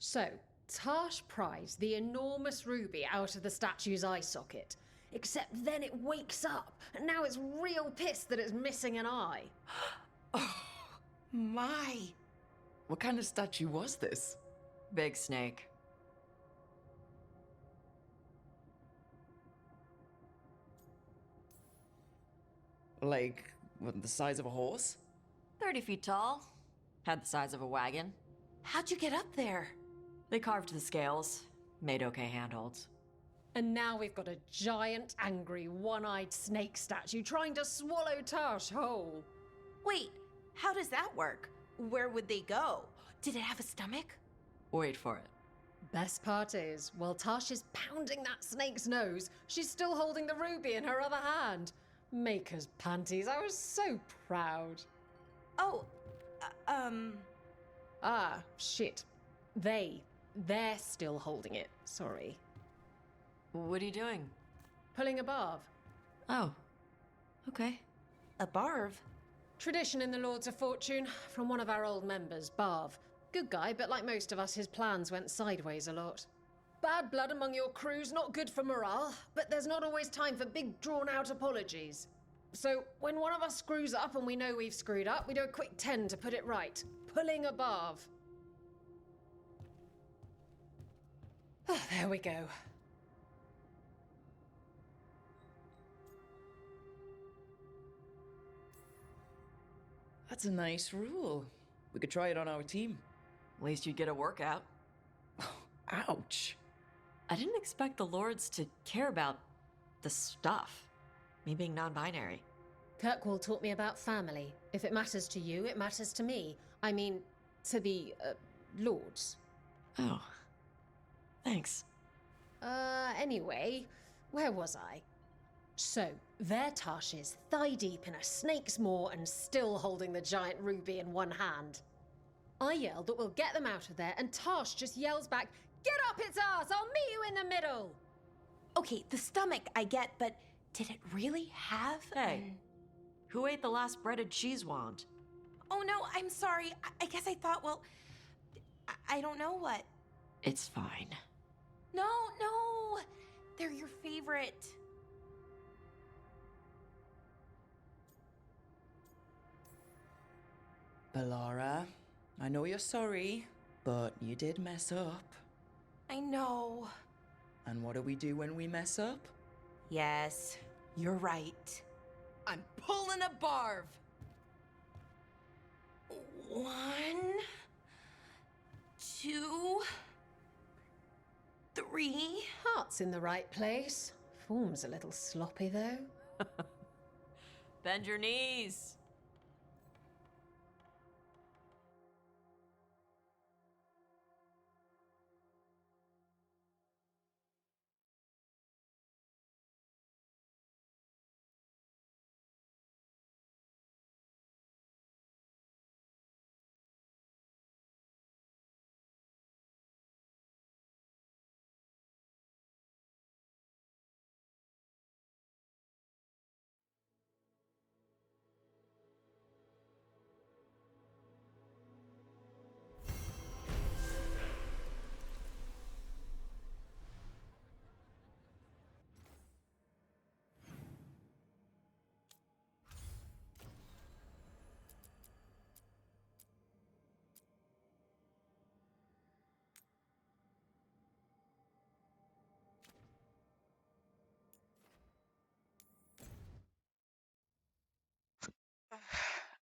So, Tarsh pries the enormous ruby out of the statue's eye socket. Except then it wakes up, and now it's real pissed that it's missing an eye. Oh, my. What kind of statue was this? Big snake. Like, what, the size of a horse? 30 feet tall. Had the size of a wagon. How'd you get up there? They carved the scales. Made okay handholds. And now we've got a giant, angry, one-eyed snake statue trying to swallow Tarsh whole. Wait, how does that work? Where would they go? Did it have a stomach? Wait for it. Best part is, while Tarsh is pounding that snake's nose, she's still holding the ruby in her other hand. Maker's panties, I was so proud. Oh, Ah, shit. They they're still holding it. Sorry. What are you doing? Pulling a barv. Oh. Okay. A barv? Tradition in the Lords of Fortune, from one of our old members, Barv. Good guy, but like most of us, his plans went sideways a lot. Bad blood among your crew's not good for morale, but there's not always time for big, drawn-out apologies. So, when one of us screws up and we know we've screwed up, we do a quick 10 to put it right. Pulling a barv. Oh, there we go. That's a nice rule. We could try it on our team. At least you'd get a workout. Ouch. I didn't expect the Lords to care about the stuff. Me being non-binary. Kirkwall taught me about family. If it matters to you, it matters to me. I mean, to the, Lords. Oh. Thanks. Anyway, where was I? So, there Tash is, thigh-deep in a snake's maw and still holding the giant ruby in one hand. I yell that we'll get them out of there, and Tash just yells back, "Get up its ass! I'll meet you in the middle!" Okay, the stomach I get, but did it really have Hey, who ate the last breaded cheese wand? Oh no, I'm sorry. I guess I thought, well, I don't know what. It's fine. No, they're your favorite. Bellara, I know you're sorry, but you did mess up. I know. And what do we do when we mess up? Yes, you're right. I'm pulling a barv. 1, 2, 3. Heart's in the right place. Form's a little sloppy, though. Bend your knees.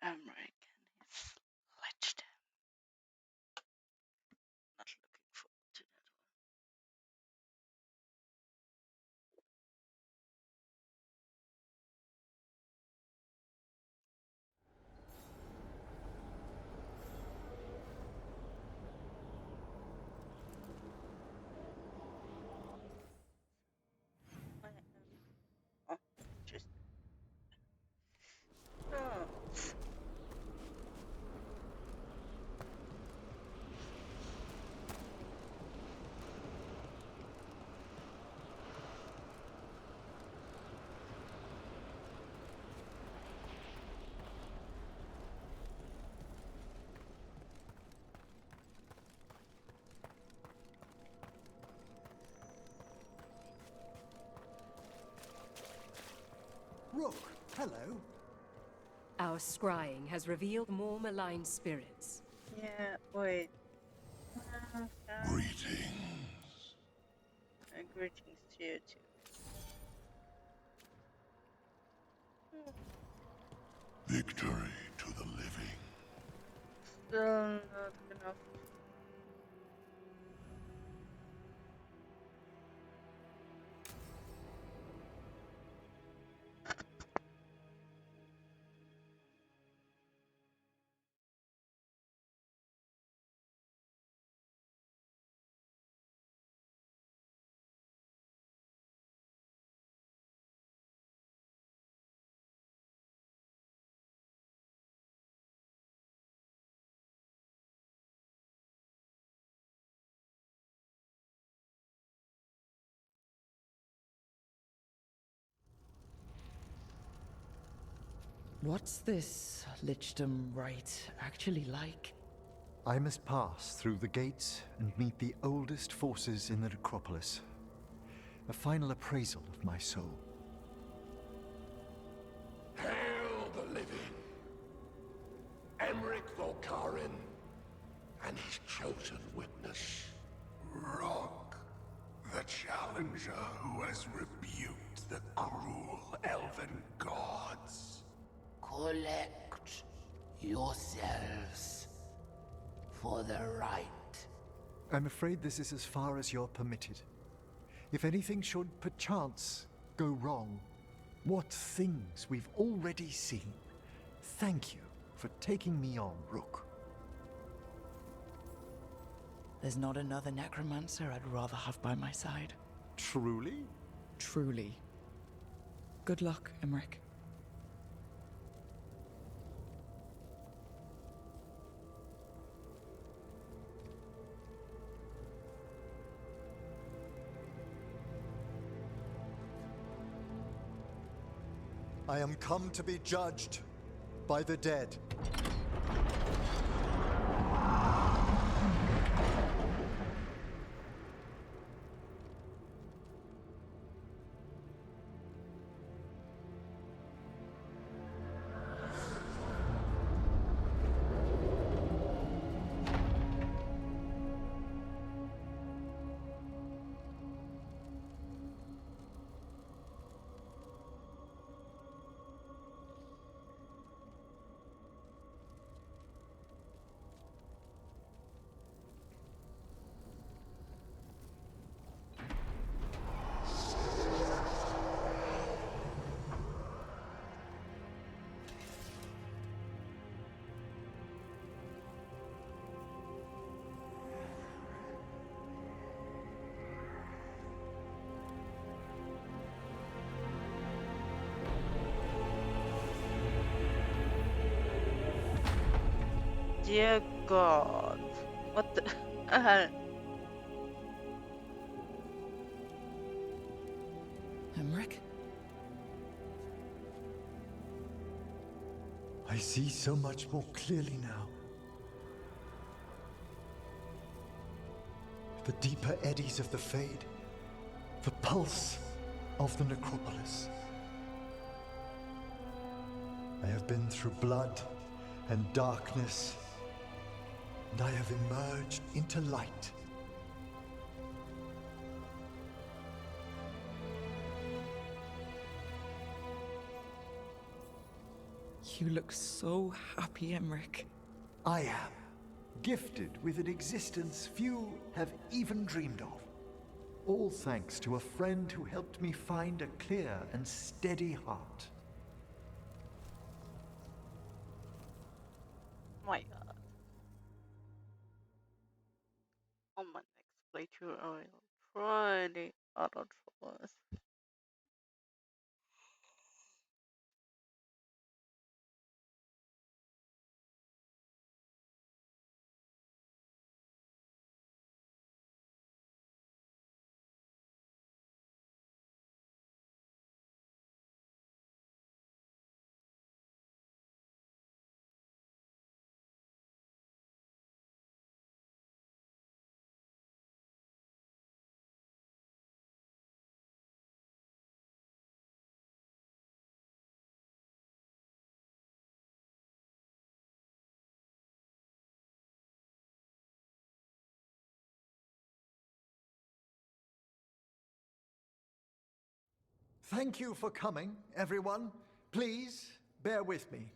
American is ledged. Not looking forward to that one. Oh, just. Oh. Rook, hello. Our scrying has revealed more malign spirits. Yeah, wait. Greetings. Greetings to you too. Victory to the living. Still not enough What's this Lichdom rite actually like? I must pass through the gates and meet the oldest forces in the necropolis. A final appraisal of my soul. Hail the living! Emmerich Volkaren and his chosen witness, Rock, the challenger who has rebuked the cruel elven gods. Collect yourselves for the right. I'm afraid this is as far as you're permitted. If anything should perchance go wrong, what things we've already seen. Thank you for taking me on, Rook. There's not another necromancer I'd rather have by my side. Truly? Truly. Good luck, Emmerich. I am come to be judged by the dead. Dear God. What the hell? Emmerich? I see so much more clearly now. The deeper eddies of the Fade. The pulse of the necropolis. I have been through blood and darkness, and I have emerged into light. You look so happy, Emmerich. I am gifted with an existence few have even dreamed of. All thanks to a friend who helped me find a clear and steady heart. My God. On my next playthrough, I will try the other trollers. Thank you for coming, everyone. Please, bear with me.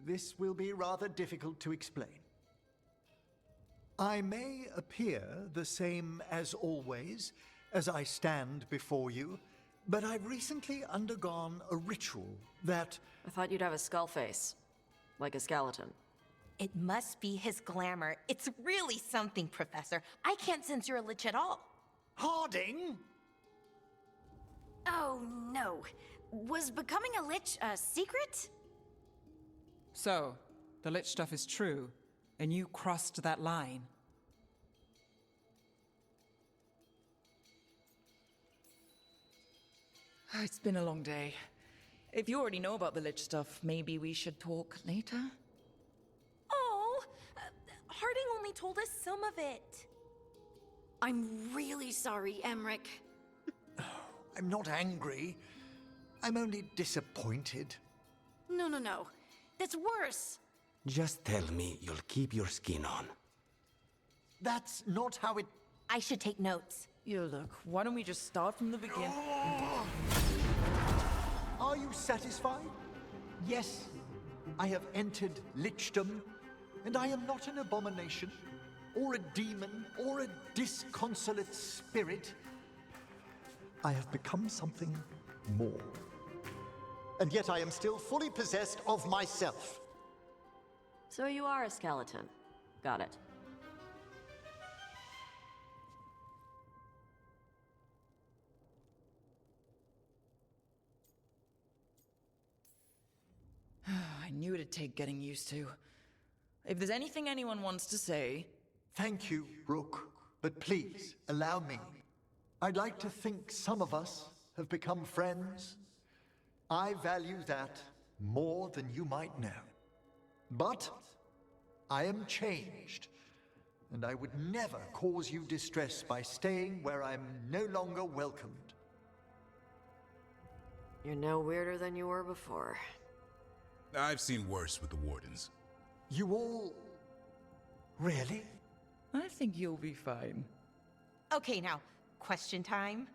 This will be rather difficult to explain. I may appear the same as always, as I stand before you, but I've recently undergone a ritual that... I thought you'd have a skull face. Like a skeleton. It must be his glamour. It's really something, Professor. I can't sense you're a lich at all. Harding? Oh, no. Was becoming a lich a secret? So, the lich stuff is true, and you crossed that line. It's been a long day. If you already know about the Lich stuff, maybe we should talk later? Oh, Harding only told us some of it. I'm really sorry, Emric. I'm not angry. I'm only disappointed. No. That's worse. Just tell me you'll keep your skin on. That's not how it... I should take notes. Yo, look, why don't we just start from the beginning? Are you satisfied? Yes, I have entered Lichdom, and I am not an abomination, or a demon, or a disconsolate spirit. I have become something more. And yet I am still fully possessed of myself. So you are a skeleton. Got it. I knew it'd take getting used to. If there's anything anyone wants to say... Thank you, Rook, but please, allow me. I'd like to think some of us have become friends. I value that more than you might know. But I am changed, and I would never cause you distress by staying where I'm no longer welcomed. You're no weirder than you were before. I've seen worse with the Wardens. You all... really? I think you'll be fine. Okay, now, question time.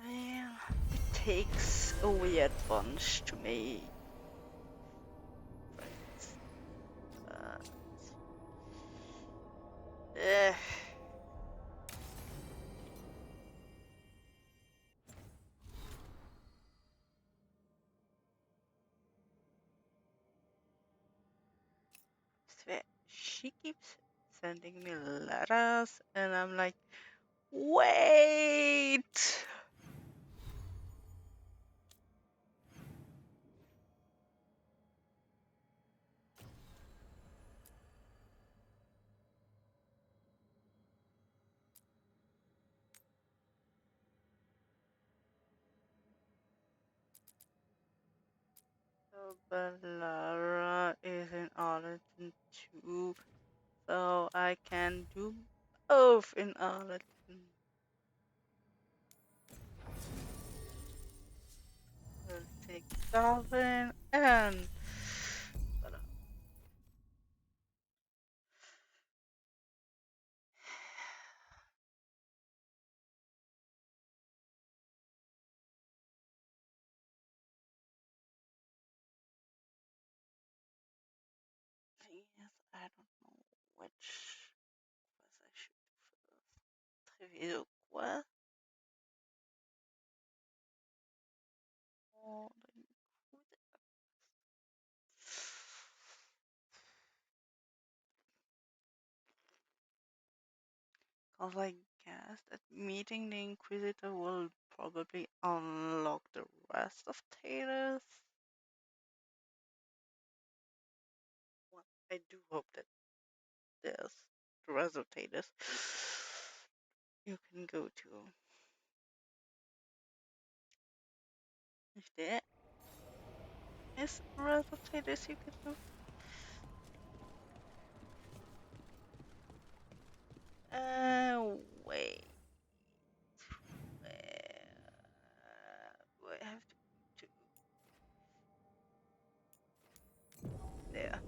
It takes a weird bunch to me. Eh. Swear, she keeps sending me letters, and I'm like, wait! So Bellara is in Arlington too, so I can do both in Arlington. We'll take Darwin and Bellara. Thing is, I don't know which quest I should do first. Treviso quest or the Inquisitor. Cause I guess that meeting the Inquisitor will probably unlock the rest of Talos. Well, I do hope that there's the rest of Talos you can go to. If there is the rest of Talos you can do. Wait. Where do I have to there.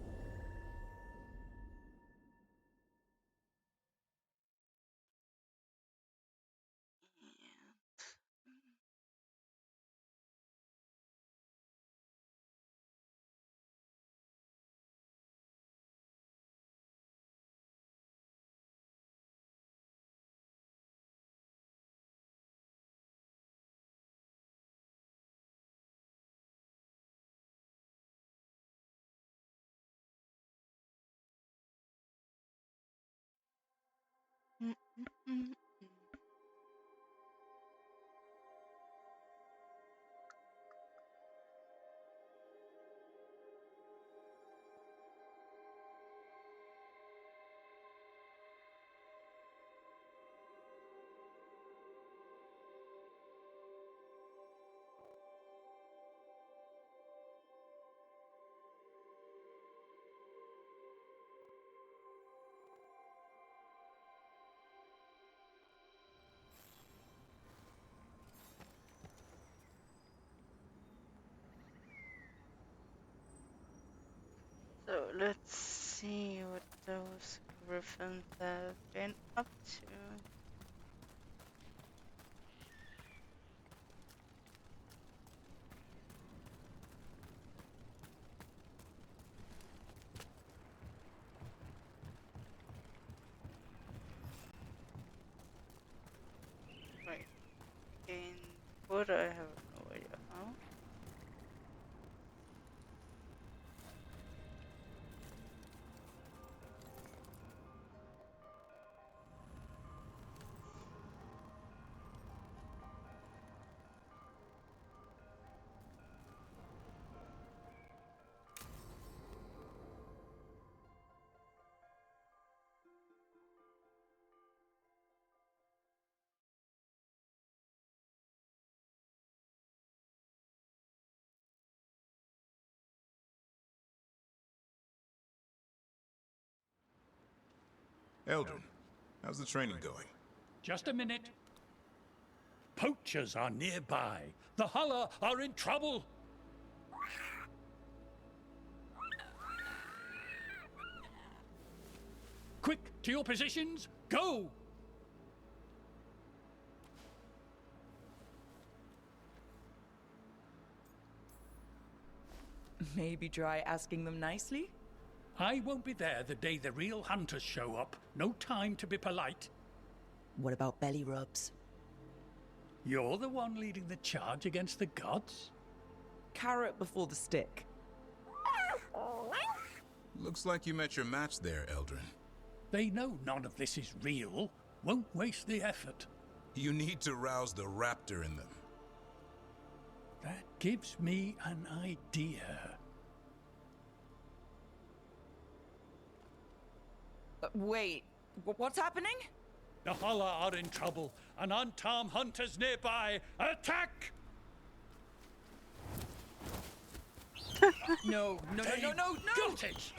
So let's see what those griffins have been up to. Right. In wood, I have no idea how. Eldrin, how's the training going? Just a minute. Poachers are nearby. The Hulla are in trouble. Quick, to your positions. Go! Maybe try asking them nicely? I won't be there the day the real hunters show up. No time to be polite. What about belly rubs? You're the one leading the charge against the gods? Carrot before the stick. Looks like you met your match there, Eldrin. They know none of this is real. Won't waste the effort. You need to rouse the raptor in them. That gives me an idea. Wait, what's happening? The Hulla are in trouble, and unarmed hunters nearby. Attack! No. Got it!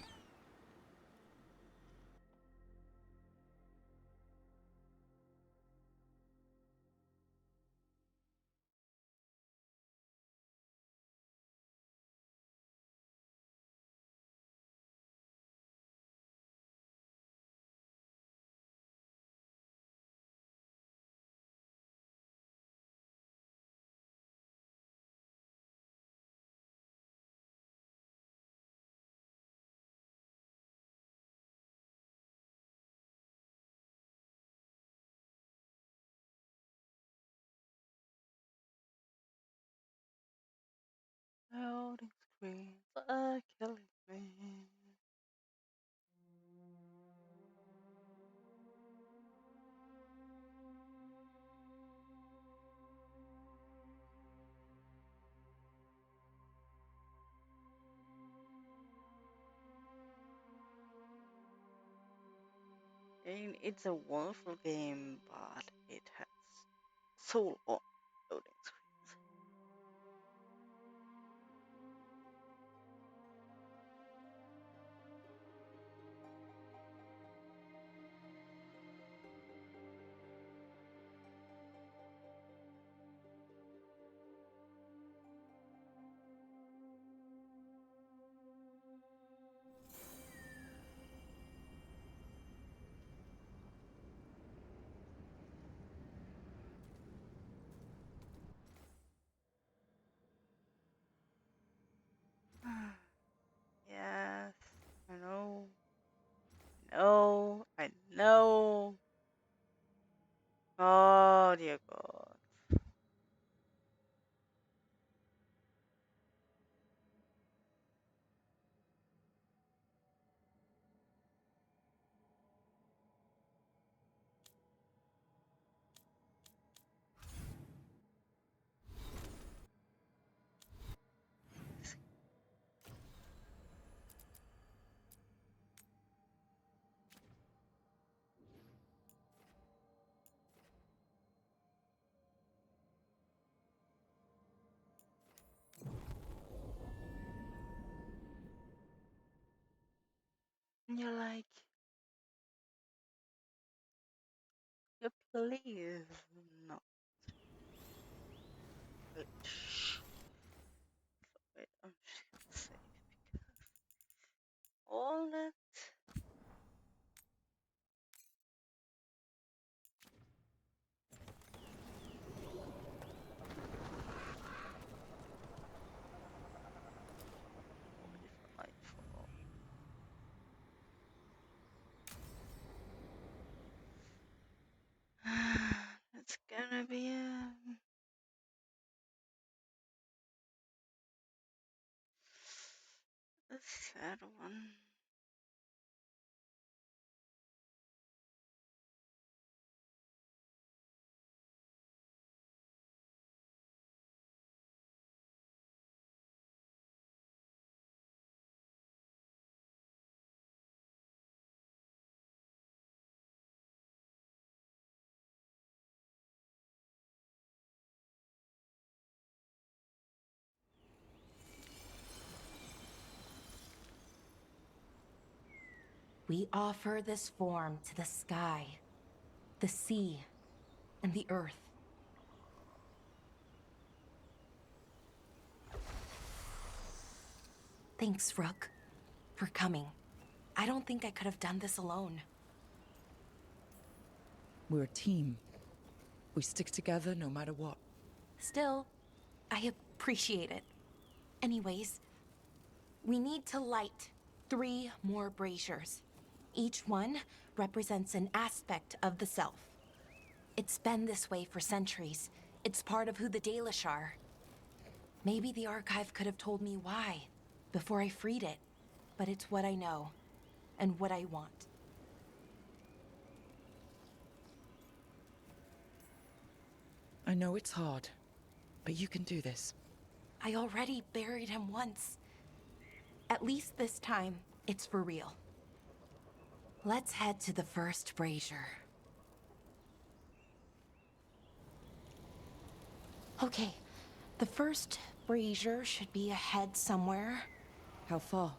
Loading screens are killing me. I mean, it's a wonderful game, but it has so long loading screens. Yes, I know. I know. Oh dear God. And you're like, you please not. Shh. Wait, I'm just gonna say. all that. It's gonna be a sad one. We offer this form to the sky, the sea, and the earth. Thanks, Rook, for coming. I don't think I could have done this alone. We're a team. We stick together no matter what. Still, I appreciate it. Anyways, we need to light 3 more braziers. Each one represents an aspect of the self. It's been this way for centuries. It's part of who the Dalish are. Maybe the Archive could have told me why before I freed it, but it's what I know and what I want. I know it's hard, but you can do this. I already buried him once. At least this time, it's for real. Let's head to the first brazier. Okay, the first brazier should be ahead somewhere. How far?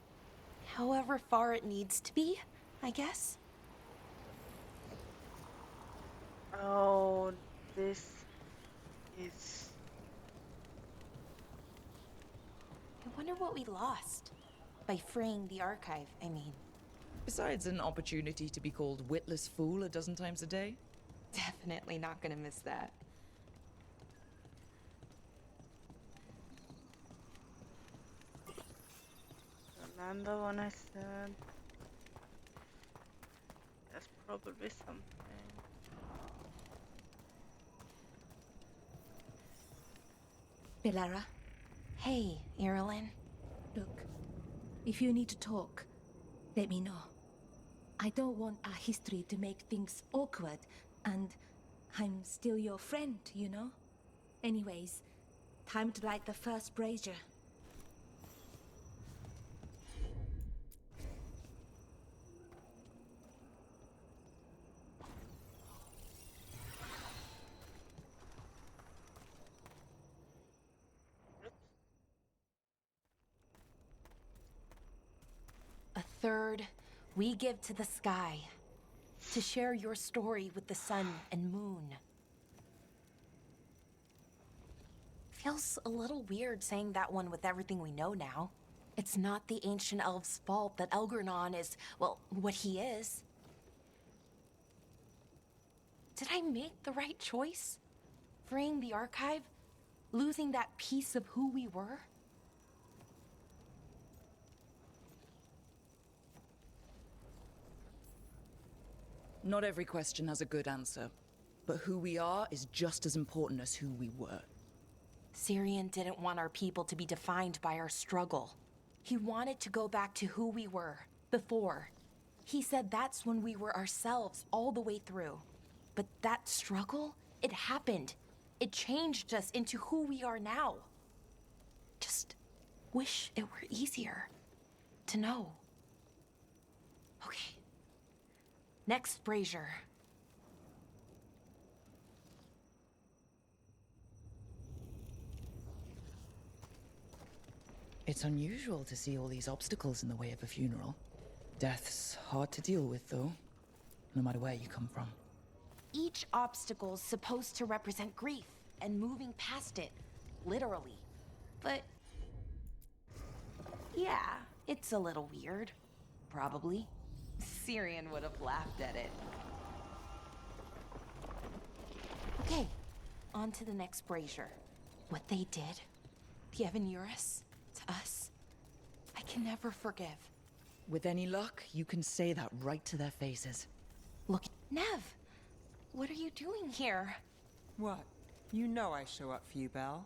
However far it needs to be, I guess. Oh, this is... I wonder what we lost by freeing the Archive, I mean. Besides an opportunity to be called witless fool a dozen times a day? Definitely not gonna miss that. Remember when I said there's probably something. Bellara? Hey, Irulan. Look, if you need to talk, let me know. I don't want our history to make things awkward, and I'm still your friend, you know? Anyways, time to light the first brazier. A third we give to the sky, to share your story with the sun and moon. Feels a little weird saying that one with everything we know now. It's not the ancient elves' fault that Elgernon is, well, what he is. Did I make the right choice? Freeing the Archive? Losing that piece of who we were? Not every question has a good answer, but who we are is just as important as who we were. Syrian didn't want our people to be defined by our struggle. He wanted to go back to who we were, before. He said that's when we were ourselves all the way through. But that struggle, it happened. It changed us into who we are now. Just wish it were easier to know. Okay. Next brazier. It's unusual to see all these obstacles in the way of a funeral. Death's hard to deal with, though, no matter where you come from. Each obstacle's supposed to represent grief and moving past it, literally. But yeah, it's a little weird. probably. Syrian would have laughed at it. Okay, on to the next brazier. What they did, the Evan-Urus, to us, I can never forgive. With any luck, you can say that right to their faces. Look, Nev, what are you doing here? What? You know I show up for you, Belle.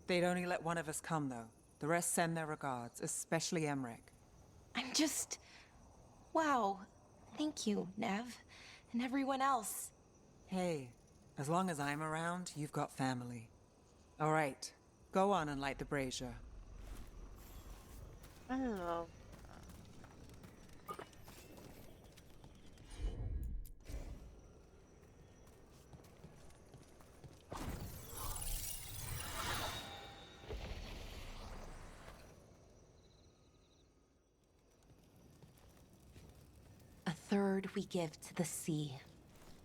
They'd only let one of us come, though. The rest send their regards, especially Emmerich. I'm just... Wow. Thank you, Nev. And everyone else. Hey, as long as I'm around, you've got family. All right, go on and light the brazier. I love A third we give to the sea,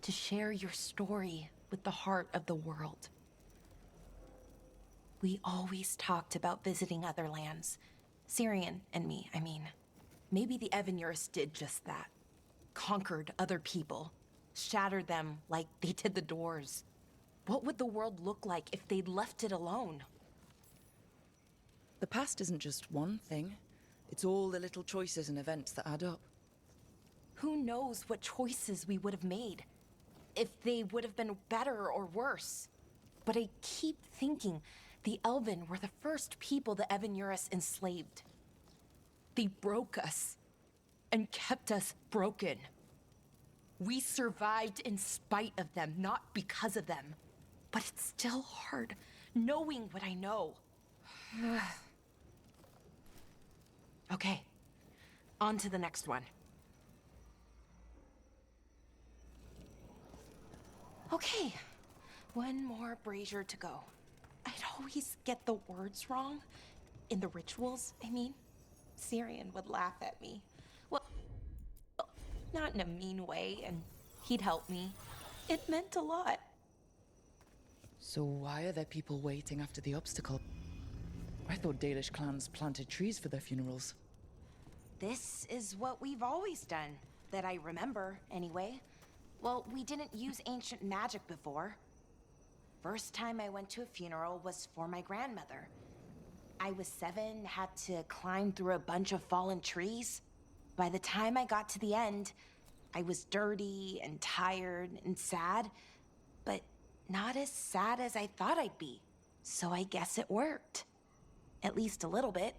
to share your story with the heart of the world. We always talked about visiting other lands. Syrian and me, I mean. Maybe the Evan-Urus did just that. Conquered other people. Shattered them like they did the Doors. What would the world look like if they'd left it alone? The past isn't just one thing. It's all the little choices and events that add up. Who knows what choices we would have made? If they would have been better or worse. But I keep thinking the Elven were the first people the Evan-Urus enslaved. They broke us and kept us broken. We survived in spite of them, not because of them. But it's still hard, knowing what I know. Okay, on to the next one. Okay, one more brazier to go. I'd always get the words wrong. In the rituals, I mean. Syrian would laugh at me. Well, not in a mean way, and he'd help me. It meant a lot. So why are there people waiting after the obstacle? I thought Dalish clans planted trees for their funerals. This is what we've always done, that I remember, anyway. Well, we didn't use ancient magic before. First time I went to a funeral was for my grandmother. I was 7, had to climb through a bunch of fallen trees. By the time I got to the end, I was dirty and tired and sad, but not as sad as I thought I'd be. So I guess it worked. At least a little bit.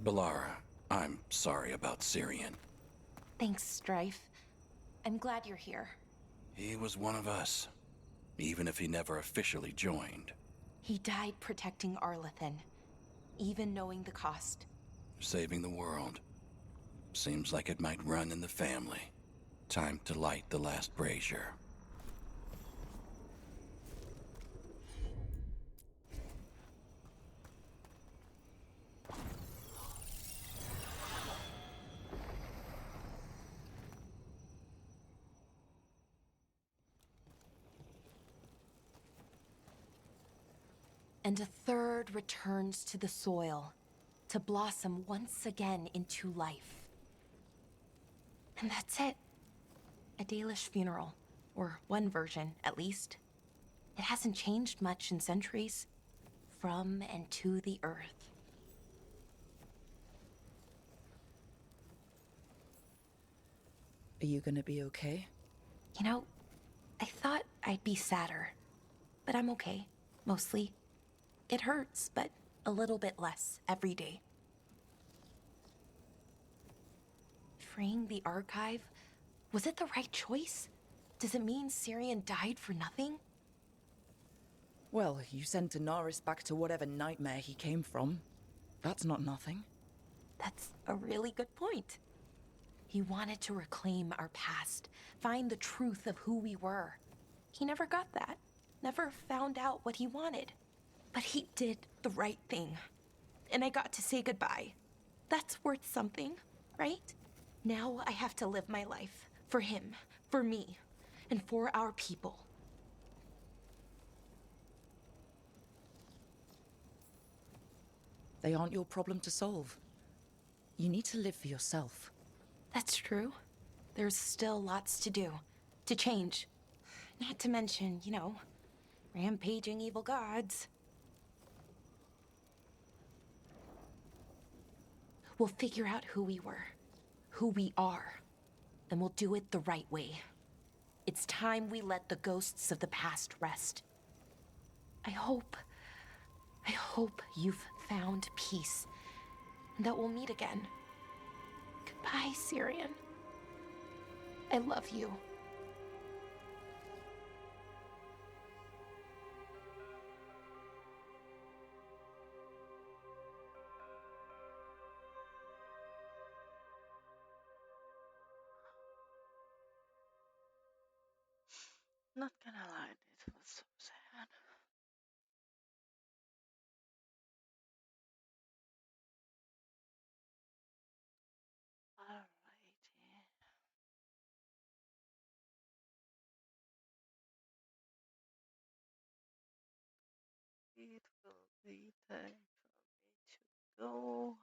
Balara, I'm sorry about Syrian. Thanks, Strife. I'm glad you're here. He was one of us, even if he never officially joined. He died protecting Arlathan, even knowing the cost. Saving the world. Seems like it might run in the family. Time to light the last brazier. And a third returns to the soil, to blossom once again into life. And that's it. A Dalish funeral, or one version, at least. It hasn't changed much in centuries. From and to the earth. Are you gonna be okay? You know, I thought I'd be sadder, but I'm okay, mostly. It hurts, but a little bit less every day. Freeing the archive, was it the right choice? Does it mean Syrian died for nothing? Well, you sent Inaris back to whatever nightmare he came from. That's not nothing. That's a really good point. He wanted to reclaim our past, find the truth of who we were. He never got that, never found out what he wanted. But he did the right thing. And I got to say goodbye. That's worth something, right? Now I have to live my life. For him, for me, and for our people. They aren't your problem to solve. You need to live for yourself. That's true. There's still lots to do, to change. Not to mention, you know, rampaging evil gods. We'll figure out who we were, who we are, and we'll do it the right way. It's time we let the ghosts of the past rest. I hope you've found peace, and that we'll meet again. Goodbye, Syrian. I love you. Not gonna lie, it was so sad. Alrighty. It will be time for me to go.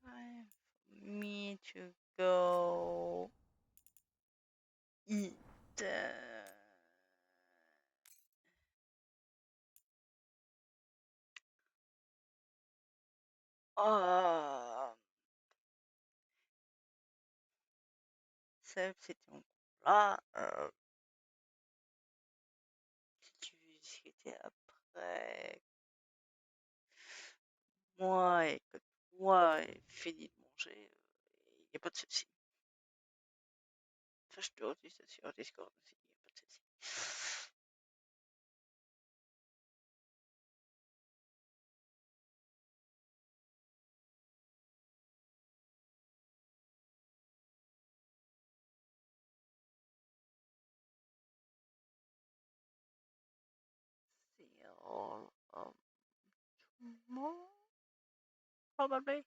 Time for me to go eat. C'était là. Si tu veux discuter après, moi et que toi ait fini de manger, il n'y a pas de souci. Enfin, je te redis ça sur Discord aussi, il n'y a pas de souci. See you all tomorrow, probably.